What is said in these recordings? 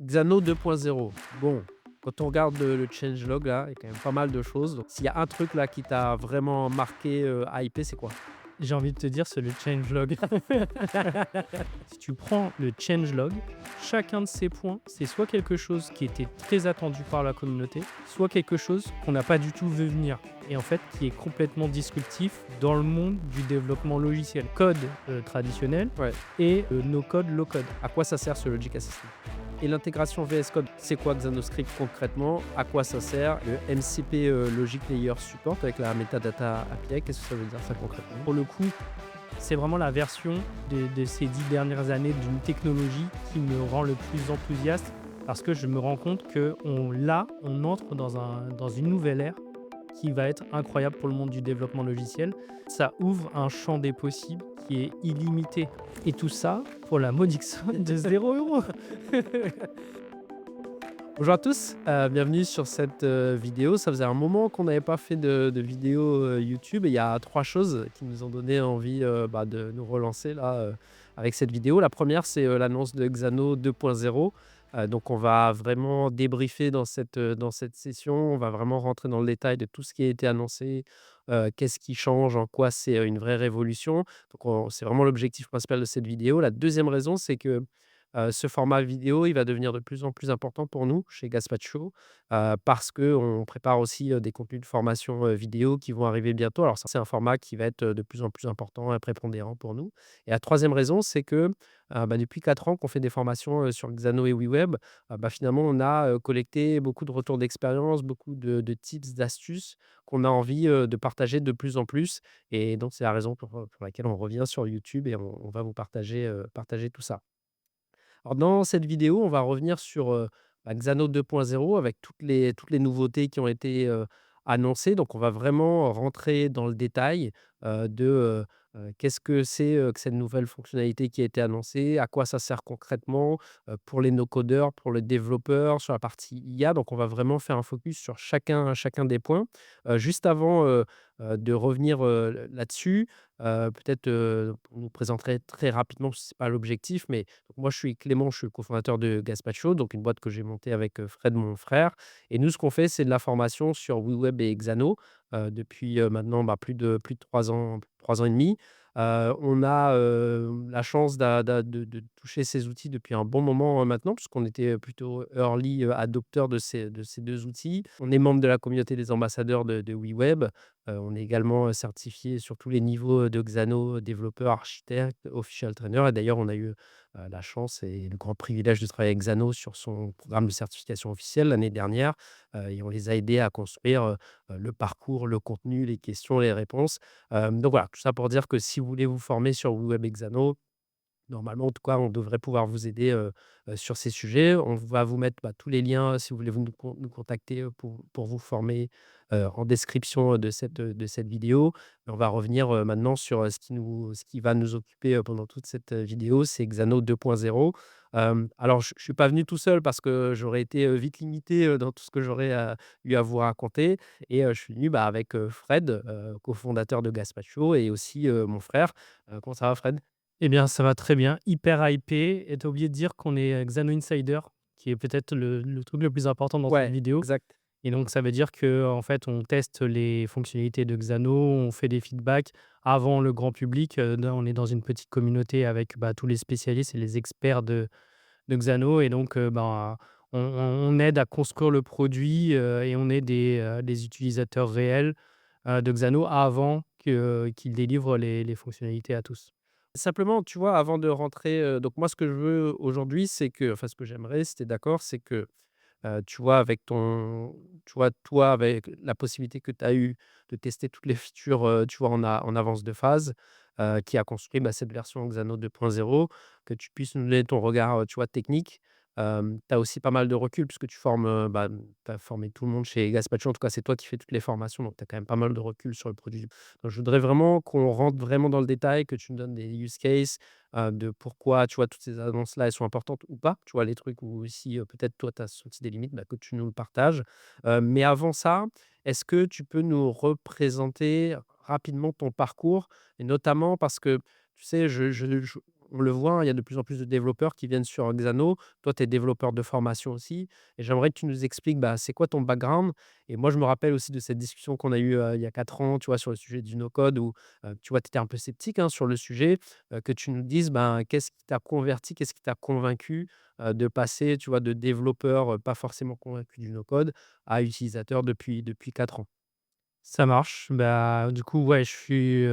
Xano 2.0. Bon, quand on regarde le changelog là, il y a quand même pas mal de choses. Donc s'il y a un truc là qui t'a vraiment marqué, hypé, c'est quoi? J'ai envie de te dire, c'est le changelog. Si tu prends le changelog, chacun de ces points, c'est soit quelque chose qui était très attendu par la communauté, soit quelque chose qu'on n'a pas du tout vu venir et en fait qui est complètement disruptif dans le monde du développement logiciel. Code traditionnel Ouais. et no code, low code. À quoi ça sert ce Logic Assistant? Et l'intégration VS Code, c'est quoi XanoScript concrètement? À quoi ça sert? Le MCP, Logic Layer Support avec la Metadata API, qu'est-ce que ça veut dire ça concrètement? Pour le coup, c'est vraiment la version de ces 10 dernières années d'une technologie qui me rend le plus enthousiaste parce que je me rends compte on entre dans une nouvelle ère qui va être incroyable pour le monde du développement logiciel. Ça ouvre un champ des possibles qui est illimité. Et tout ça pour la modique somme de 0 €. Bonjour à tous, bienvenue sur cette, vidéo. Ça faisait un moment qu'on n'avait pas fait de vidéo, YouTube et il y a 3 choses qui nous ont donné envie, de nous relancer là, avec cette vidéo. La première, c'est, l'annonce de Xano 2.0. Donc on va vraiment débriefer dans cette session. On va vraiment rentrer dans le détail de tout ce qui a été annoncé, qu'est-ce qui change, en quoi c'est, une vraie révolution. Donc c'est vraiment l'objectif principal de cette vidéo. La deuxième raison, c'est que ce format vidéo, il va devenir de plus en plus important pour nous chez Gaspacho, parce qu'on prépare aussi, des contenus de formation, vidéo qui vont arriver bientôt. Alors ça, c'est un format qui va être, de plus en plus important et prépondérant pour nous. Et la troisième raison, c'est que, depuis 4 ans qu'on fait des formations, sur Xano et WeWeb, finalement, on a, collecté beaucoup de retours d'expérience, beaucoup de tips, d'astuces qu'on a envie, de partager de plus en plus. Et donc c'est la raison pour laquelle on revient sur YouTube et on va vous partager tout ça. Alors dans cette vidéo, on va revenir sur, Xano 2.0 avec toutes les nouveautés qui ont été, annoncées. Donc on va vraiment rentrer dans le détail, qu'est-ce que c'est, que cette nouvelle fonctionnalité qui a été annoncée? À quoi ça sert concrètement, pour les no-codeurs, pour les développeurs, sur la partie IA? Donc on va vraiment faire un focus sur chacun des points. Juste avant, de revenir, là-dessus, peut-être, vous nous présenterez très rapidement, ce n'est pas l'objectif, mais donc moi, je suis Clément, je suis le cofondateur de Gaspacho, donc une boîte que j'ai montée avec, Fred, mon frère. Et nous, ce qu'on fait, c'est de la formation sur WeWeb et Xano, depuis, maintenant, plus de 3 ans, 3 ans et demi. On a, la chance de toucher ces outils depuis un bon moment, maintenant, puisqu'on était plutôt early, adopteur de ces 2 outils. On est membre de la communauté des ambassadeurs de WeWeb. On est également, certifié sur tous les niveaux, de Xano, développeur, architecte, official trainer. Et d'ailleurs, on a eu, la chance et le grand privilège de travailler avec Xano sur son programme de certification officielle l'année dernière, et on les a aidés à construire, le parcours, le contenu, les questions, les réponses. Donc voilà, tout ça pour dire que si vous voulez vous former sur Web et Xano, normalement, en tout cas, on devrait pouvoir vous aider, sur ces sujets. On va vous mettre, tous les liens si vous voulez nous contacter, pour vous former, en description, de cette vidéo. Mais on va revenir, maintenant sur, ce qui va nous occuper, pendant toute cette, vidéo, c'est Xano 2.0. Alors je suis pas venu tout seul parce que j'aurais été, vite limité, dans tout ce que j'aurais, eu à vous raconter. Et je suis venu, avec, Fred, cofondateur de Gaspacho, et aussi, mon frère. Comment ça va, Fred? Eh bien, ça va très bien, hyper hypé. Et tu as oublié de dire qu'on est Xano Insider, qui est peut-être le truc le plus important dans cette Ouais, vidéo. exact. Et donc, ça veut dire que en fait, on teste les fonctionnalités de Xano, on fait des feedbacks avant le grand public. On est dans une petite communauté avec tous les spécialistes et les experts de Xano. Et donc, on aide à construire le produit et on est des utilisateurs réels de Xano avant qu'ils délivrent les fonctionnalités à tous. Simplement, tu vois, avant de rentrer, donc moi, ce que je veux aujourd'hui, c'est que, enfin, ce que j'aimerais, si tu es d'accord, c'est que, tu vois, tu vois, toi, avec la possibilité que tu as eue de tester toutes les features, tu vois, en avance de phase, qui a construit, cette version Xano 2.0, que tu puisses nous donner ton regard, tu vois, technique. Tu as aussi pas mal de recul puisque tu formes, tu as formé tout le monde chez Gaspacho. En tout cas, c'est toi qui fais toutes les formations, donc tu as quand même pas mal de recul sur le produit. Donc je voudrais vraiment qu'on rentre vraiment dans le détail, que tu me donnes des use cases, de pourquoi, tu vois, toutes ces annonces-là, elles sont importantes ou pas. Tu vois, les trucs où si, peut-être toi, tu as senti des limites, que tu nous le partages. Mais avant ça, est-ce que tu peux nous représenter rapidement ton parcours? Et notamment parce que, tu sais, on le voit, hein, il y a de plus en plus de développeurs qui viennent sur Xano. Toi, tu es développeur de formation aussi et j'aimerais que tu nous expliques, bah, c'est quoi ton background? Et moi, je me rappelle aussi de cette discussion qu'on a eue, il y a 4 ans, tu vois, sur le sujet du no-code où, tu vois, tu étais un peu sceptique, hein, sur le sujet, que tu nous dises, ben, qu'est-ce qui t'a converti? Qu'est-ce qui t'a convaincu, de passer, tu vois, de développeur, pas forcément convaincu du no-code à utilisateur depuis 4 ans? Ça marche. Bah, du coup, ouais, je suis,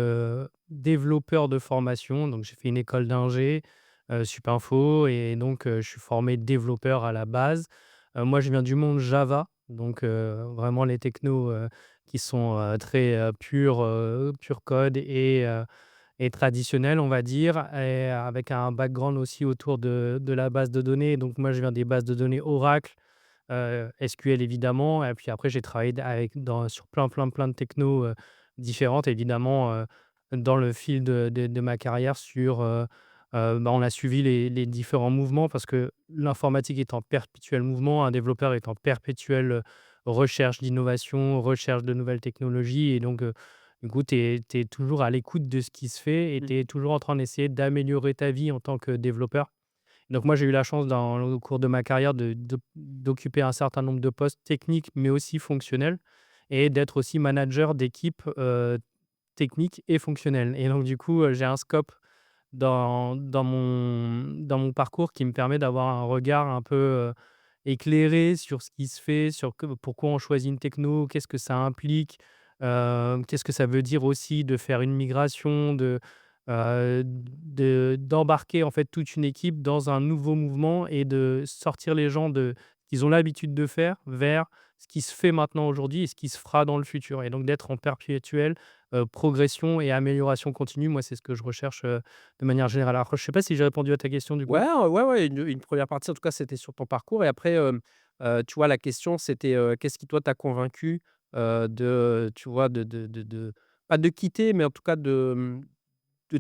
développeur de formation, donc j'ai fait une école d'ingé, sup info et donc je suis formé développeur à la base. Moi, je viens du monde Java, donc vraiment les technos, qui sont, très, pur code et traditionnels, on va dire et avec un background aussi autour de la base de données. Donc moi, je viens des bases de données Oracle, SQL évidemment et puis après j'ai travaillé sur plein de technos, différentes évidemment, dans le fil de ma carrière bah, on a suivi les différents mouvements parce que l'informatique est en perpétuel mouvement, un développeur est en perpétuelle, recherche d'innovation, recherche de nouvelles technologies et donc du coup tu es toujours à l'écoute de ce qui se fait et tu es toujours en train d'essayer d'améliorer ta vie en tant que développeur. Donc moi, j'ai eu la chance au cours de ma carrière d'occuper un certain nombre de postes techniques, mais aussi fonctionnels et d'être aussi manager d'équipes, techniques et fonctionnelles et donc du coup, j'ai un scope dans mon parcours qui me permet d'avoir un regard un peu, éclairé sur ce qui se fait, sur pourquoi on choisit une techno, qu'est-ce que ça implique, qu'est-ce que ça veut dire aussi de faire une migration, d'embarquer en fait toute une équipe dans un nouveau mouvement et de sortir les gens de ce qu'ils ont l'habitude de faire vers ce qui se fait maintenant aujourd'hui et ce qui se fera dans le futur et donc d'être en perpétuelle, progression et amélioration continue. Moi, c'est ce que je recherche, de manière générale. Alors, je sais pas si j'ai répondu à ta question du Ouais, coup? ouais, une 1 partie en tout cas, c'était sur ton parcours et après, tu vois, la question c'était, qu'est-ce qui toi t'a convaincu, tu vois, de pas de quitter, mais en tout cas de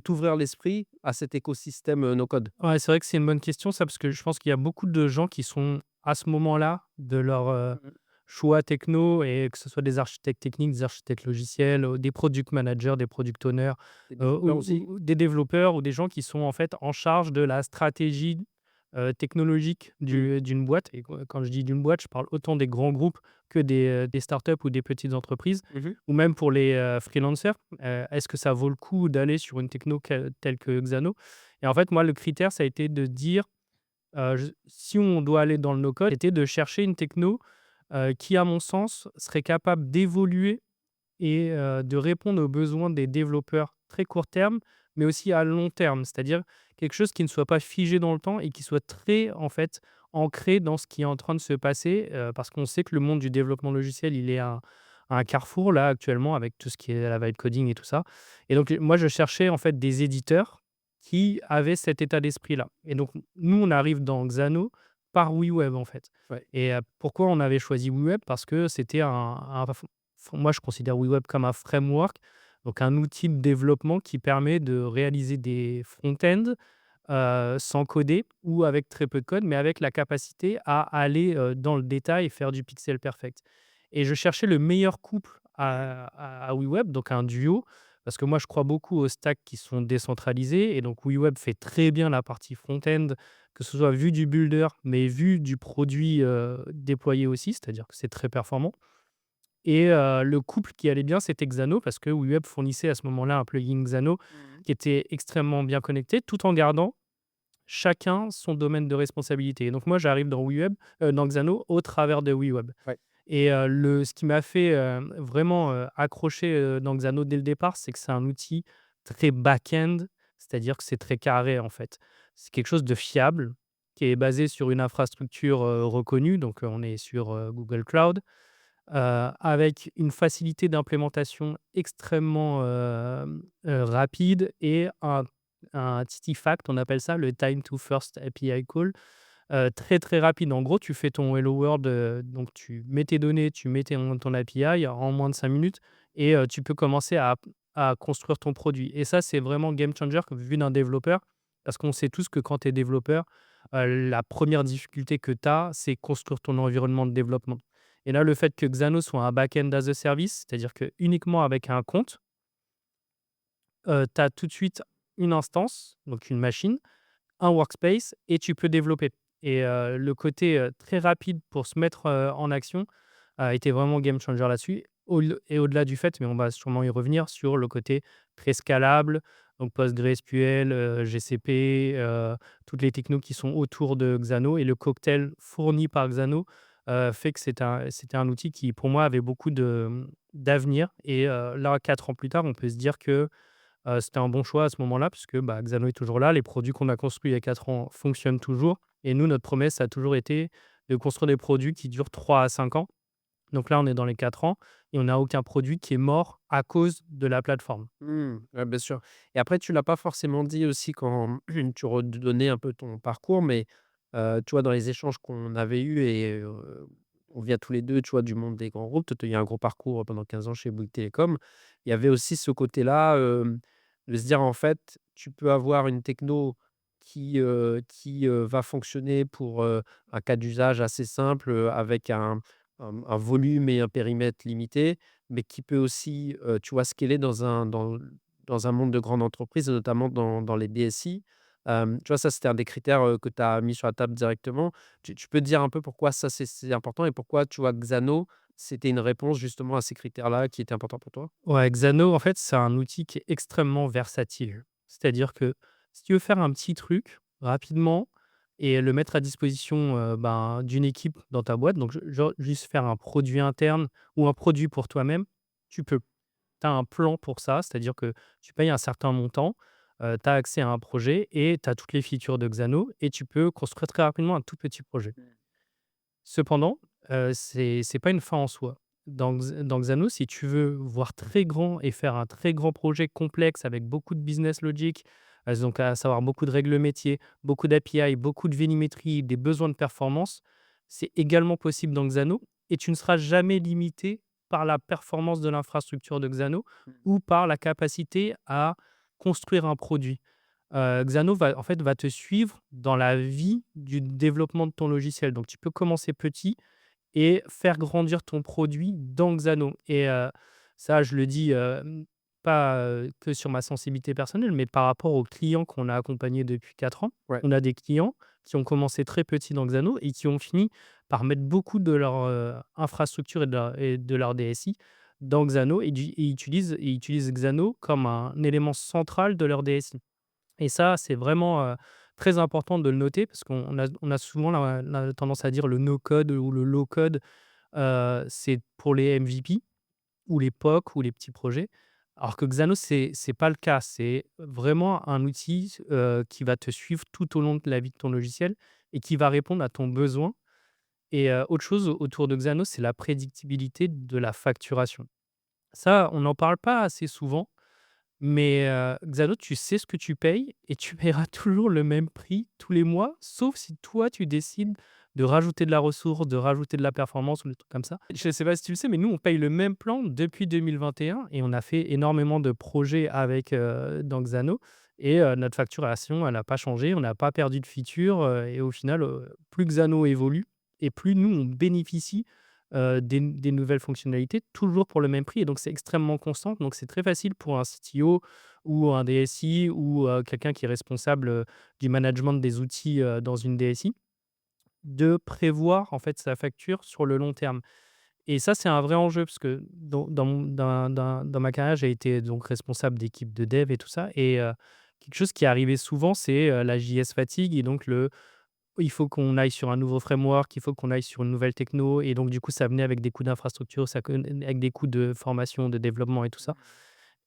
t'ouvrir l'esprit à cet écosystème, no code? Ouais, c'est vrai que c'est une bonne question ça, parce que je pense qu'il y a beaucoup de gens qui sont à ce moment-là de leur, Mmh. choix techno et que ce soit des architectes techniques, des architectes logiciels, des product managers, des product owners, Des développeurs aussi? ou des développeurs ou des gens qui sont en fait en charge de la stratégie, technologique Mmh. d'une boîte et quand je dis d'une boîte, je parle autant des grands groupes que des startups ou des petites entreprises Mmh. ou même pour les, freelancers. Est-ce que ça vaut le coup d'aller sur une techno telle que Xano? Et en fait, moi, le critère, ça a été de dire, si on doit aller dans le no-code, c'était de chercher une techno, qui, à mon sens, serait capable d'évoluer et de répondre aux besoins des développeurs très court terme, mais aussi à long terme. C'est-à-dire quelque chose qui ne soit pas figé dans le temps et qui soit très, en fait, ancré dans ce qui est en train de se passer, parce qu'on sait que le monde du développement logiciel, il est à un carrefour, là, actuellement, avec tout ce qui est la vibe coding et tout ça. Et donc, moi, je cherchais, en fait, des éditeurs qui avaient cet état d'esprit-là. Et donc, nous, on arrive dans Xano par WeWeb, en fait. Ouais. Et pourquoi on avait choisi WeWeb? Parce que c'était moi, je considère WeWeb comme un framework, donc un outil de développement qui permet de réaliser des front-end, sans coder ou avec très peu de code, mais avec la capacité à aller, dans le détail et faire du pixel perfect. Et je cherchais le meilleur couple à WeWeb, donc un duo, parce que moi, je crois beaucoup aux stacks qui sont décentralisés et donc WeWeb fait très bien la partie front-end, que ce soit vu du builder, mais vu du produit, déployé aussi, c'est-à-dire que c'est très performant. Et le couple qui allait bien, c'était Xano parce que WeWeb fournissait à ce moment-là un plugin Xano Mmh. qui était extrêmement bien connecté, tout en gardant chacun son domaine de responsabilité. Et donc moi, j'arrive dans Xano au travers de WeWeb. Ouais. Et ce qui m'a fait, vraiment, accrocher, dans Xano dès le départ, c'est que c'est un outil très back-end, c'est-à-dire que c'est très carré, en fait. C'est quelque chose de fiable, qui est basé sur une infrastructure, reconnue, donc on est sur, Google Cloud, avec une facilité d'implémentation extrêmement, rapide et un artefact, on appelle ça le time to first API call, très, très rapide. En gros, tu fais ton hello world, donc tu mets tes données, tu mets ton API en moins de 5 minutes et tu peux commencer à construire ton produit et ça, c'est vraiment game changer vu d'un développeur parce qu'on sait tous que quand tu es développeur, la première difficulté que tu as, c'est construire ton environnement de développement et là, le fait que Xano soit un back-end as a service, c'est-à-dire que uniquement avec un compte, tu as tout de suite une instance, donc une machine, un workspace et tu peux développer et le côté, très rapide pour se mettre, en action a été vraiment game changer là-dessus. Au-delà du fait, mais on va sûrement y revenir, sur le côté très scalable, donc PostgreSQL, GCP, toutes les technos qui sont autour de Xano et le cocktail fourni par Xano, fait que c'était un outil qui, pour moi, avait beaucoup d'avenir et là, 4 ans plus tard, on peut se dire que c'était un bon choix à ce moment-là puisque, bah, Xano est toujours là. Les produits qu'on a construits il y a 4 ans fonctionnent toujours et nous, notre promesse a toujours été de construire des produits qui durent 3 à 5 ans. Donc là, on est dans les 4 ans et on n'a aucun produit qui est mort à cause de la plateforme. Ouais, bien sûr. Et après, tu l'as pas forcément dit aussi quand tu redonnais un peu ton parcours, mais tu vois, dans les échanges qu'on avait eus et on vient tous les 2, tu vois, du monde des grands groupes. Toi, tu as eu un gros parcours pendant 15 ans chez Bouygues Télécom. Il y avait aussi ce côté-là, de se dire, en fait, tu peux avoir une techno qui va fonctionner pour, un cas d'usage assez simple, avec un volume et un périmètre limité, mais qui peut aussi, tu vois, scaler dans un monde de grande entreprise et notamment dans les DSI. Tu vois, ça, c'était un des critères, que tu as mis sur la table directement. Tu peux dire un peu pourquoi ça, c'est important et pourquoi, tu vois, Xano, c'était une réponse justement à ces critères-là qui étaient importants pour toi? Ouais, Xano, en fait, c'est un outil qui est extrêmement versatile. C'est-à-dire que si tu veux faire un petit truc rapidement et le mettre à disposition, ben, d'une équipe dans ta boîte, donc genre juste faire un produit interne ou un produit pour toi-même, tu peux. Tu as un plan pour ça, c'est-à-dire que tu payes un certain montant, tu as accès à un projet et tu as toutes les features de Xano et tu peux construire très rapidement un tout petit projet. Cependant, c'est pas une fin en soi. Dans Xano, si tu veux voir très grand et faire un très grand projet complexe avec beaucoup de business logic, donc à savoir beaucoup de règles métiers, beaucoup d'API, beaucoup de vénimétrie, des besoins de performance, c'est également possible dans Xano et tu ne seras jamais limité par la performance de l'infrastructure de Xano ou par la capacité à construire un produit. Xano va en fait, va te suivre dans la vie du développement de ton logiciel. Donc tu peux commencer petit et faire grandir ton produit dans Xano et ça, je le dis, pas, que sur ma sensibilité personnelle, mais par rapport aux clients qu'on a accompagnés depuis 4 ans. Ouais. On a des clients qui ont commencé très petits dans Xano et qui ont fini par mettre beaucoup de leur, infrastructure et de leur DSI dans Xano et ils utilisent Xano comme un élément central de leur DSI. Et ça, c'est vraiment, très important de le noter parce qu'on a souvent la tendance à dire le no code ou le low code, c'est pour les MVP ou les POC ou les petits projets. Alors que Xanos, c'est pas le cas. C'est vraiment un outil, qui va te suivre tout au long de la vie de ton logiciel et qui va répondre à ton besoin et autre chose autour de Xanos, c'est la prédictibilité de la facturation. Ça, on n'en parle pas assez souvent mais Xano, tu sais ce que tu payes et tu paieras toujours le même prix tous les mois, sauf si toi, tu décides de rajouter de la ressource, de rajouter de la performance ou des trucs comme ça. Je ne sais pas si tu le sais, mais nous, on paye le même plan depuis 2021 et on a fait énormément de projets avec, dans Xano et notre facturation, elle n'a pas changé. On n'a pas perdu de feature, et au final, plus Xano évolue et plus nous, on bénéficie des nouvelles fonctionnalités, toujours pour le même prix et donc c'est extrêmement constant. Donc c'est très facile pour un CTO ou un DSI ou quelqu'un qui est responsable, du management des outils, dans une DSI, de prévoir en fait sa facture sur le long terme et ça, c'est un vrai enjeu parce que dans ma carrière, j'ai été donc responsable d'équipe de dev et tout ça et quelque chose qui est arrivé souvent, c'est, la JS fatigue et donc il faut qu'on aille sur un nouveau framework, il faut qu'on aille sur une nouvelle techno et donc du coup, ça venait avec des coûts d'infrastructure, avec des coûts de formation, de développement et tout ça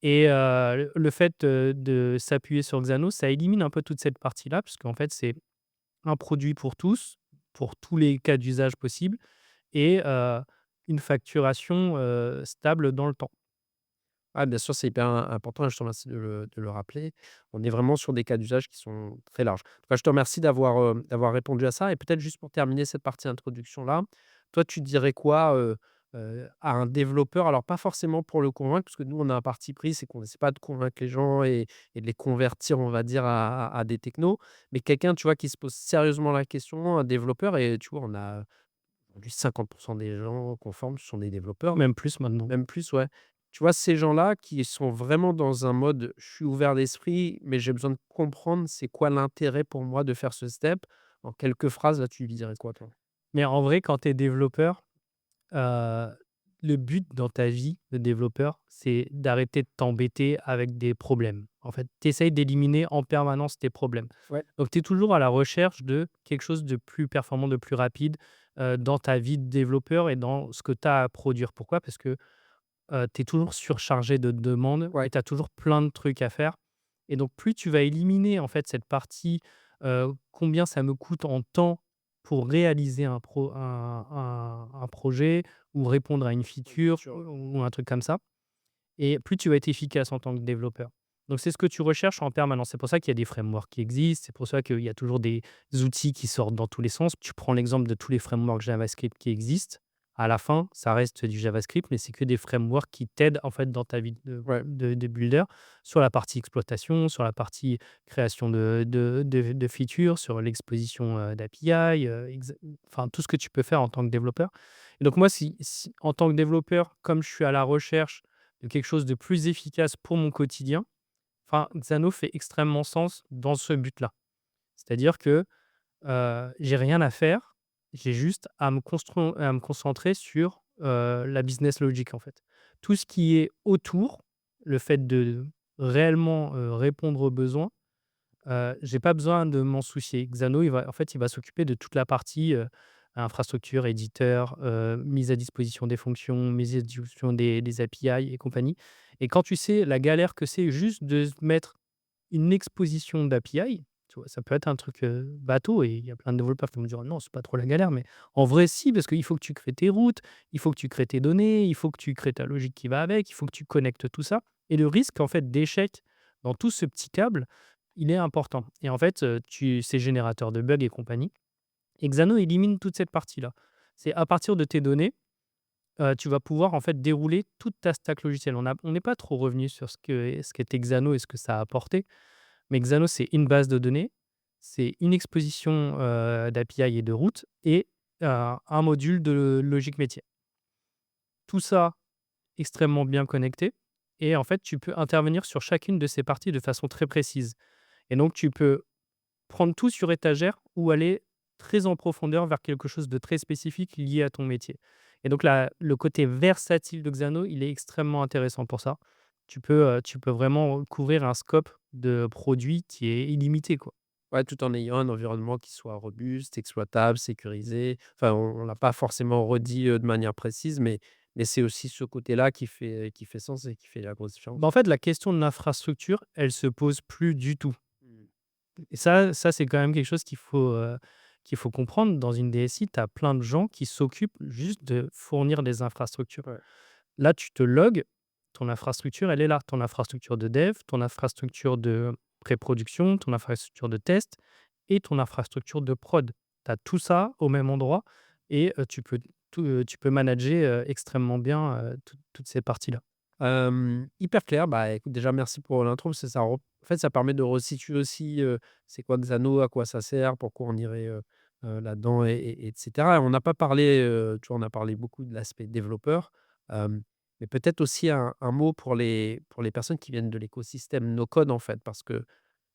et le fait, de s'appuyer sur Xano, ça élimine un peu toute cette partie-là puisqu'en fait, c'est un produit pour tous, pour tous les cas d'usage possibles et une facturation, stable dans le temps. Ah, bien sûr, c'est hyper important et je te remercie de le rappeler. On est vraiment sur des cas d'usage qui sont très larges. En tout cas, je te remercie d'avoir répondu à ça et peut-être juste pour terminer cette partie introduction-là, toi, tu dirais quoi, à un développeur? Alors pas forcément pour le convaincre, parce que nous, on a un parti pris, c'est qu'on essaie pas de convaincre les gens et de les convertir, on va dire, à des technos, mais quelqu'un, tu vois, qui se pose sérieusement la question, un développeur et tu vois, on a aujourd'hui 50 des gens qu'on forme, ce sont des développeurs. Même plus maintenant. Même plus, ouais. Tu vois, ces gens-là qui sont vraiment dans un mode: «Je suis ouvert d'esprit, mais j'ai besoin de comprendre c'est quoi l'intérêt pour moi de faire ce step». En quelques phrases, là, tu lui dirais quoi, toi? Mais en vrai, quand tu es développeur, Heu, le but dans ta vie de développeur, c'est d'arrêter de t'embêter avec des problèmes. En fait, tu essayes d'éliminer en permanence tes problèmes. Ouais, Donc tu es toujours à la recherche de quelque chose de plus performant, de plus rapide, dans ta vie de développeur et dans ce que tu as à produire. Pourquoi? Parce que, tu es toujours surchargé de demandes et ouais, tu as toujours plein de trucs à faire et donc plus tu vas éliminer, en fait, cette partie, combien ça me coûte en temps pour réaliser un projet ou répondre à une une feature feature, ou un truc comme ça et plus tu vas être efficace en tant que développeur. Donc c'est ce que tu recherches en permanence. C'est pour ça qu'il y a des frameworks qui existent, c'est pour ça qu'il y a toujours des outils qui sortent dans tous les sens. Tu prends l'exemple de tous les frameworks JavaScript qui existent. À la fin, ça reste du JavaScript, mais c'est que des frameworks qui t'aident en fait dans ta vie ouais. de builder sur la partie exploitation, sur la partie création de features, sur l'exposition d'API, enfin tout ce que tu peux faire en tant que développeur. Et donc moi, en tant que développeur, comme je suis à la recherche de quelque chose de plus efficace pour mon quotidien, enfin, Xano fait extrêmement sens dans ce but-là. C'est-à-dire que, j'ai rien à faire, j'ai juste à me concentrer sur, la business logic, en fait. Tout ce qui est autour, le fait de réellement, répondre aux besoins, j'ai pas besoin de m'en soucier. Xano, il va s'occuper de toute la partie, infrastructure, éditeur, mise à disposition des fonctions, mise à disposition des API et compagnie et quand tu sais la galère que c'est juste de mettre une exposition d'API, tu vois? Ça peut être un truc, bateau et il y a plein de développeurs qui vont me dire: «Non, c'est pas trop la galère», mais en vrai si, parce qu'il faut que tu crées tes routes, il faut que tu crées tes données, il faut que tu crées ta logique qui va avec, il faut que tu connectes tout ça et le risque en fait d'échec dans tout ce petit câble, il est important et en fait, c'est générateur de bugs et compagnie et Xano élimine toute cette partie-là. C'est à partir de tes données, tu vas pouvoir en fait dérouler toute ta stack logicielle. On n'est pas trop revenu sur ce qu'était Xano et ce que ça a apporté, mais Xano, c'est une base de données, c'est une exposition, d'API et de routes et un module de logique métier. Tout ça extrêmement bien connecté et en fait, tu peux intervenir sur chacune de ces parties de façon très précise et donc tu peux prendre tout sur étagère ou aller très en profondeur vers quelque chose de très spécifique lié à ton métier et donc le côté versatile de Xano, il est extrêmement intéressant pour ça. Tu peux vraiment couvrir un scope de produits qui est illimité, quoi. Ouais, tout en ayant un environnement qui soit robuste, exploitable, sécurisé. Enfin, on l'a pas forcément redit, de manière précise, mais c'est aussi ce côté-là qui fait sens et qui fait la grosse Bah, en différence. fait, la question de l'infrastructure, elle se pose plus du tout Mmh. et ça, c'est quand même quelque chose qu'il faut comprendre. Dans une DSI, tu as plein de gens qui s'occupent juste de fournir des infrastructures. Ouais, Là, tu te logs, ton infrastructure, elle est là. Ton infrastructure de dev, ton infrastructure de pré-production, ton infrastructure de test et ton infrastructure de prod. Tu as tout ça au même endroit et tu peux manager, extrêmement bien, toutes ces parties-là. hyper clair. Bah, écoute, déjà merci pour l'intro parce que en fait, ça permet de resituer aussi, c'est quoi Xano, à quoi ça sert, pourquoi on irait, là-dedans et cetera. On n'a pas parlé, tu vois, on a parlé beaucoup de l'aspect développeur, mais peut-être aussi un mot pour les personnes qui viennent de l'écosystème no code, en fait. Parce que,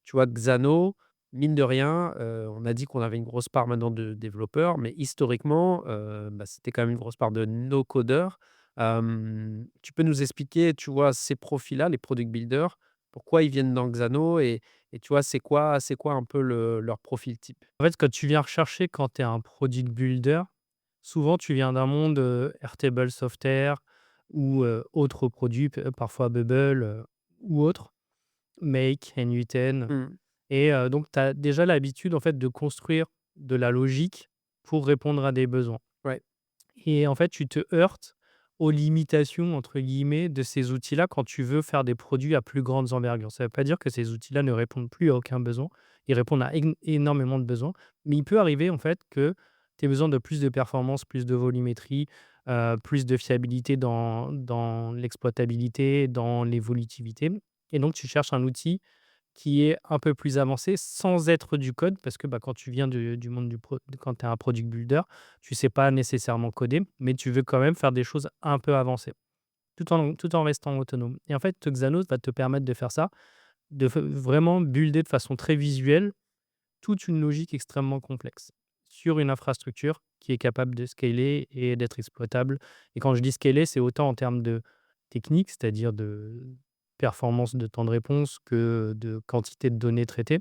tu vois, Xano, mine de rien, on a dit qu'on avait une grosse part maintenant de développeurs, mais historiquement, bah, c'était quand même une grosse part de no codeurs. Tu peux nous expliquer, tu vois, ces profils-là, les product builders, pourquoi ils viennent dans Xano et tu vois, c'est quoi un peu leur profil type? En fait, quand tu viens rechercher quand tu es un product builder, souvent tu viens d'un monde, Airtable Software ou, autres produits, parfois Bubble, ou autres, Make, n8n. Mmh. Et donc tu as déjà l'habitude, en fait, de construire de la logique pour répondre à des besoins Ouais, et en fait, tu te heurtes aux «limitations» entre guillemets de ces outils-là quand tu veux faire des produits à plus grande envergure. Ça ne veut pas dire que ces outils-là ne répondent plus à aucun besoin. Ils répondent à énormément de besoins, mais il peut arriver, en fait, que tu aies besoin de plus de performance, plus de volumétrie, plus de fiabilité dans l'exploitabilité, dans l'évolutivité et donc tu cherches un outil qui est un peu plus avancé sans être du code parce que, bah, quand tu viens du monde quand tu es un product builder, tu sais pas nécessairement coder, mais tu veux quand même faire des choses un peu avancées tout en restant autonome. Et en fait, Xano va te permettre de faire ça, vraiment builder de façon très visuelle toute une logique extrêmement complexe sur une infrastructure qui est capable de scaler et d'être exploitable. Et quand je dis scaler, c'est autant en termes de technique, c'est-à-dire de performance de temps de réponse que de quantité de données traitées,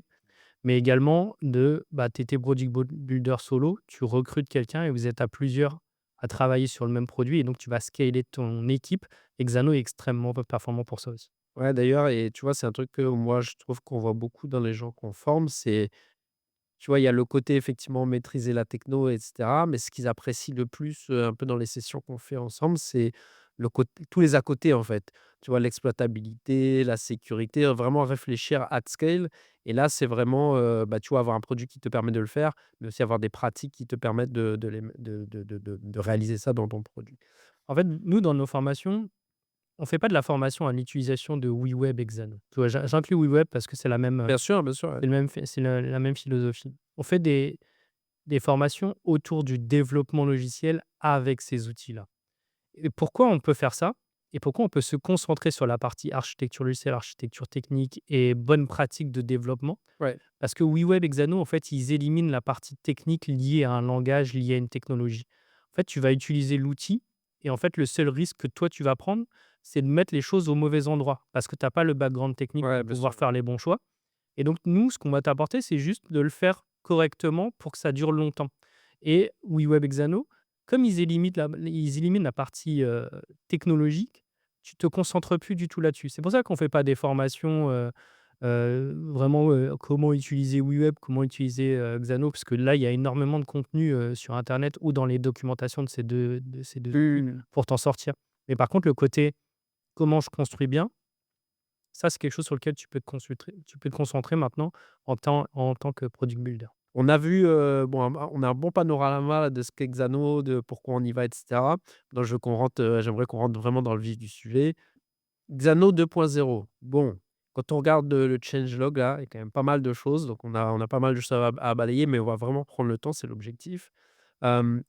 mais également tu étais product builder solo, tu recrutes quelqu'un et vous êtes à plusieurs à travailler sur le même produit et donc tu vas scaler ton équipe. Et Xano est extrêmement performant pour ça aussi. Ouais, d'ailleurs et tu vois, c'est un truc que moi je trouve qu'on voit beaucoup dans les gens qu'on forme, c'est tu vois, il y a le côté effectivement maîtriser la techno et cetera, mais ce qu'ils apprécient le plus, un peu dans les sessions qu'on fait ensemble, c'est le côté tous les à côté, en fait. Tu vois, l'exploitabilité, la sécurité, vraiment réfléchir at scale et là, c'est vraiment, tu vois, avoir un produit qui te permet de le faire, mais aussi avoir des pratiques qui te permettent de les de réaliser ça dans ton produit. En fait, nous, dans nos formations, on fait pas de la formation à l'utilisation de WeWeb et Xano. Tu vois, j'inclus WeWeb parce que Bien sûr, ouais. c'est le même c'est la même philosophie. On fait des formations autour du développement logiciel avec ces outils-là. Et pourquoi on peut faire ça? Et pourquoi on peut se concentrer sur la partie architecture logicielle, architecture technique et bonnes pratiques de développement? Ouais, Parce que WeWeb et Xano, en fait, ils éliminent la partie technique liée à un langage, liée à une technologie. En fait, tu vas utiliser l'outil et en fait, le seul risque que toi, tu vas prendre, c'est de mettre les choses au mauvais endroit parce que tu as pas le background technique ouais, pour bien sûr, pouvoir ouais. faire les bons choix. Et donc, nous, ce qu'on va t'apporter, c'est juste de le faire correctement pour que ça dure longtemps. Et WeWeb et Xano, comme ils éliminent la partie technologique, tu te concentres plus du tout là-dessus. C'est pour ça qu'on fait pas des formations vraiment comment utiliser WeWeb, comment utiliser Xano, parce que là, il y a énormément de contenu sur Internet ou dans les documentations de ces deux outils Mmh. pour t'en sortir. Mais par contre, le côté comment je construis bien, ça, c'est quelque chose sur lequel tu peux te concentrer maintenant en tant que product builder. On a vu, bon, on a un bon panorama là de ce qu'est Xano, de pourquoi on y va et cetera. Donc je veux qu'on rentre, j'aimerais qu'on rentre vraiment dans le vif du sujet. Xano 2.0, bon, quand on regarde, le changelog là, il y a quand même pas mal de choses, donc on a pas mal de choses à balayer, mais on va vraiment prendre le temps, c'est l'objectif. Hem,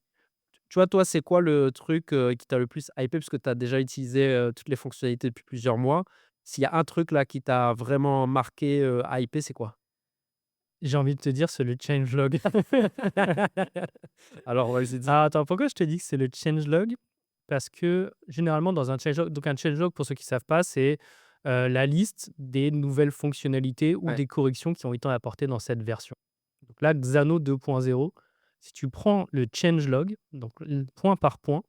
Tu vois, toi, c'est quoi le truc, qui t'a le plus hypé? Parce que tu as déjà utilisé, toutes les fonctionnalités depuis plusieurs mois. S'il y a un truc là qui t'a vraiment marqué, hypé, c'est quoi? J'ai envie de te dire, c'est le changelog. Alors vas-y, dis. Ah, attends, pourquoi je te dis que c'est le changelog? Parce que généralement dans un changelog, donc un changelog pour ceux qui ne savent pas, c'est, la liste des nouvelles fonctionnalités ou Ouais. des corrections qui ont été apportées dans cette version. Donc là, Xano 2.0, si tu prends le changelog, donc point par point,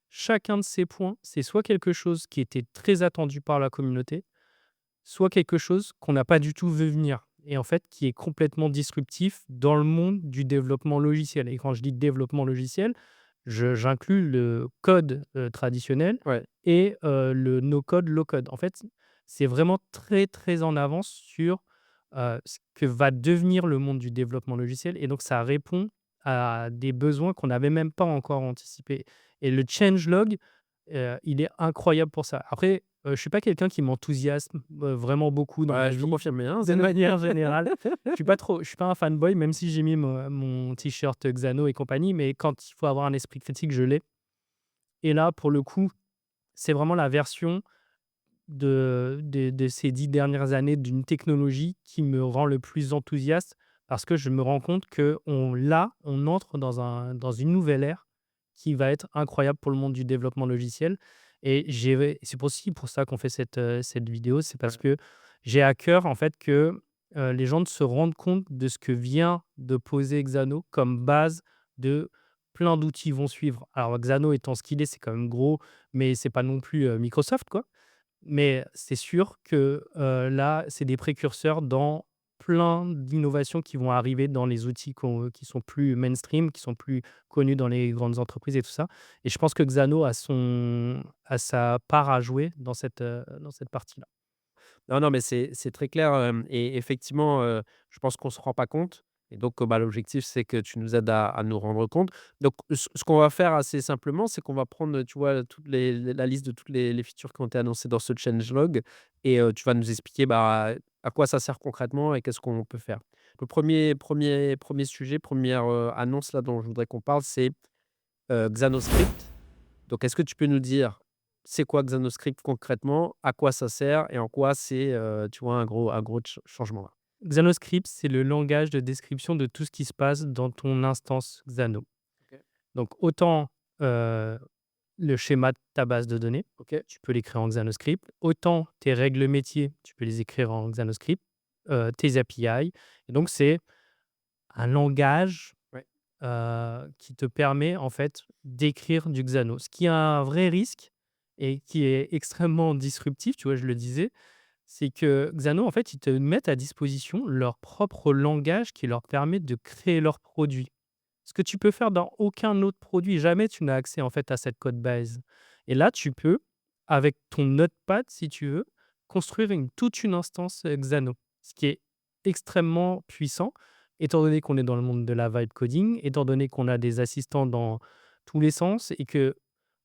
chacun de ces points, c'est soit quelque chose qui était très attendu par la communauté, soit quelque chose qu'on n'a pas du tout vu venir et en fait qui est complètement disruptif dans le monde du développement logiciel. Et quand je dis développement logiciel, j'inclus le code traditionnel Ouais. et le no code, low code. En fait, c'est vraiment très très en avance sur ce que va devenir le monde du développement logiciel et donc ça répond à des besoins qu'on n'avait même pas encore anticipés. Et le changelog, il est incroyable pour ça. Après, je suis pas quelqu'un qui m'enthousiasme, vraiment beaucoup dans Ouais, ma je peux vie, confirmer, hein, de manière générale. Je suis pas un fanboy, même si j'ai mis mon t-shirt Xano et compagnie, mais quand il faut avoir un esprit critique, je l'ai. Et là, pour le coup, c'est vraiment la version de ces 10 dernières années d'une technologie qui me rend le plus enthousiaste parce que je me rends compte on entre dans une nouvelle ère qui va être incroyable pour le monde du développement logiciel. Et c'est aussi pour ça qu'on fait cette vidéo, c'est parce Ouais. que j'ai à cœur en fait que les gens se rendent compte de ce que vient de poser Xano comme base de plein d'outils vont suivre. Alors Xano étant ce qu'il est, c'est quand même gros, mais c'est pas non plus Microsoft, quoi. Mais c'est sûr que, là, c'est des précurseurs dans plein d'innovations qui vont arriver dans les outils qui sont plus mainstream, qui sont plus connus dans les grandes entreprises et tout ça. Et je pense que Xano a sa part à jouer dans cette partie-là. Non, non, mais c'est très clair, et effectivement, je pense qu'on se rend pas compte et donc, l'objectif, c'est que tu nous aides à nous rendre compte. Donc ce qu'on va faire assez simplement, c'est qu'on va prendre, tu vois, toutes les la liste de toutes les features qui ont été annoncées dans ce changelog et tu vas nous expliquer, à quoi ça sert concrètement et qu'est-ce qu'on peut faire. Le premier sujet, première annonce là dont je voudrais qu'on parle, c'est, Xanoscript. Donc est-ce que tu peux nous dire c'est quoi Xanoscript concrètement? À quoi ça sert? Et en quoi c'est, tu vois, un gros changement là? Xanoscript, c'est le langage de description de tout ce qui se passe dans ton instance Xano. OK. Donc autant, heu, le schéma de ta base de données, OK. tu peux l'écrire en Xanoscript, autant tes règles métiers, tu peux les écrire en Xanoscript, tes API et donc c'est un langage, Ouais. qui te permet en fait d'écrire du Xano. Ce qui a un vrai risque et qui est extrêmement disruptif, tu vois? Je le disais, c'est que Xano, en fait, ils te mettent à disposition leur propre langage qui leur permet de créer leurs produits. Ce que tu peux faire dans aucun autre produit. Jamais tu n'as accès, en fait, à cette code base et là, tu peux, avec ton Notepad, si tu veux, construire toute une instance, Xano. Ce qui est extrêmement puissant, étant donné qu'on est dans le monde de la vibe coding, étant donné qu'on a des assistants dans tous les sens et que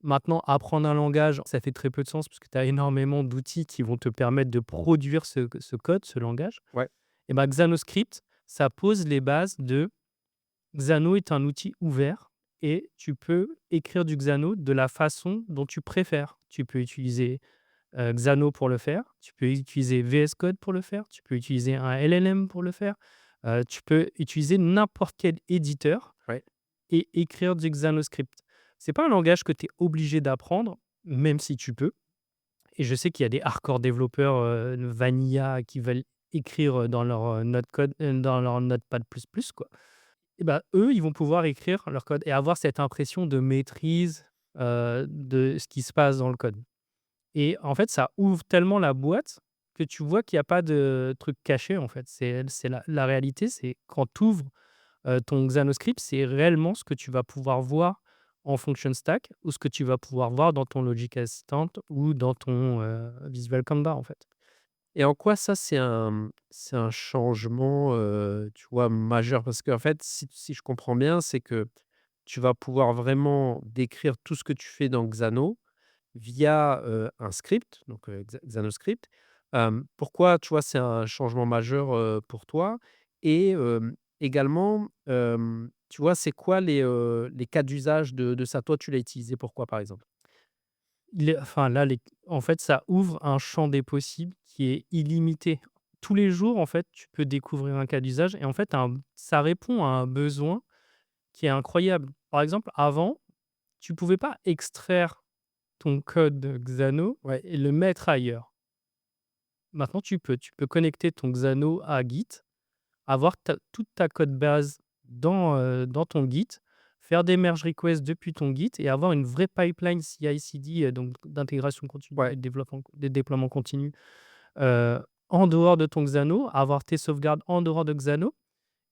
maintenant apprendre un langage, ça fait très peu de sens parce que tu as énormément d'outils qui vont te permettre de produire ce code, ce langage Ouais. et ben, Xanoscript, ça pose les bases de Xano est un outil ouvert et tu peux écrire du Xano de la façon dont tu préfères. Tu peux utiliser, Xano pour le faire, tu peux utiliser VS Code pour le faire, tu peux utiliser un LLM pour le faire, tu peux utiliser n'importe quel éditeur Ouais. et écrire du Xanoscript. C'est pas un langage que tu es obligé d'apprendre, même si tu peux et je sais qu'il y a des hardcore développeurs, vanilla qui veulent écrire, dans leur, dans leur Notepad++, quoi. Et bah, eux, ils vont pouvoir écrire leur code et avoir cette impression de maîtrise, de ce qui se passe dans le code. Et en fait, ça ouvre tellement la boîte que tu vois qu'il y a pas de truc caché, en fait. C'est la réalité, c'est quand tu ouvres, ton Xanoscript, c'est réellement ce que tu vas pouvoir voir en function stack ou ce que tu vas pouvoir voir dans ton Logic Assistant ou dans ton, Visual Canva, en fait. Et en quoi ça, c'est un changement, tu vois, majeur? Parce qu'en fait, si je comprends bien, c'est que tu vas pouvoir vraiment décrire tout ce que tu fais dans Xano via, un script, donc Xanoscript. Pourquoi, tu vois, c'est un changement majeur, pour toi? Et également, tu vois, c'est quoi les cas d'usage de ça? Toi, tu l'as utilisé pourquoi, par exemple? Enfin là, en fait, ça ouvre un champ des possibles qui est illimité. Tous les jours, en fait, tu peux découvrir un cas d'usage et en fait, ça répond à un besoin qui est incroyable. Par exemple, avant, tu pouvais pas extraire ton code Xano Ouais. et le mettre ailleurs. Maintenant, tu peux. Tu peux connecter ton Xano à Git, avoir toute ta code base dans ton Git, faire des merge requests depuis ton Git et avoir une vraie pipeline CI/CD, donc d'intégration continue et Ouais. de déploiement continu, heu, en dehors de ton Xano, avoir tes sauvegardes en dehors de Xano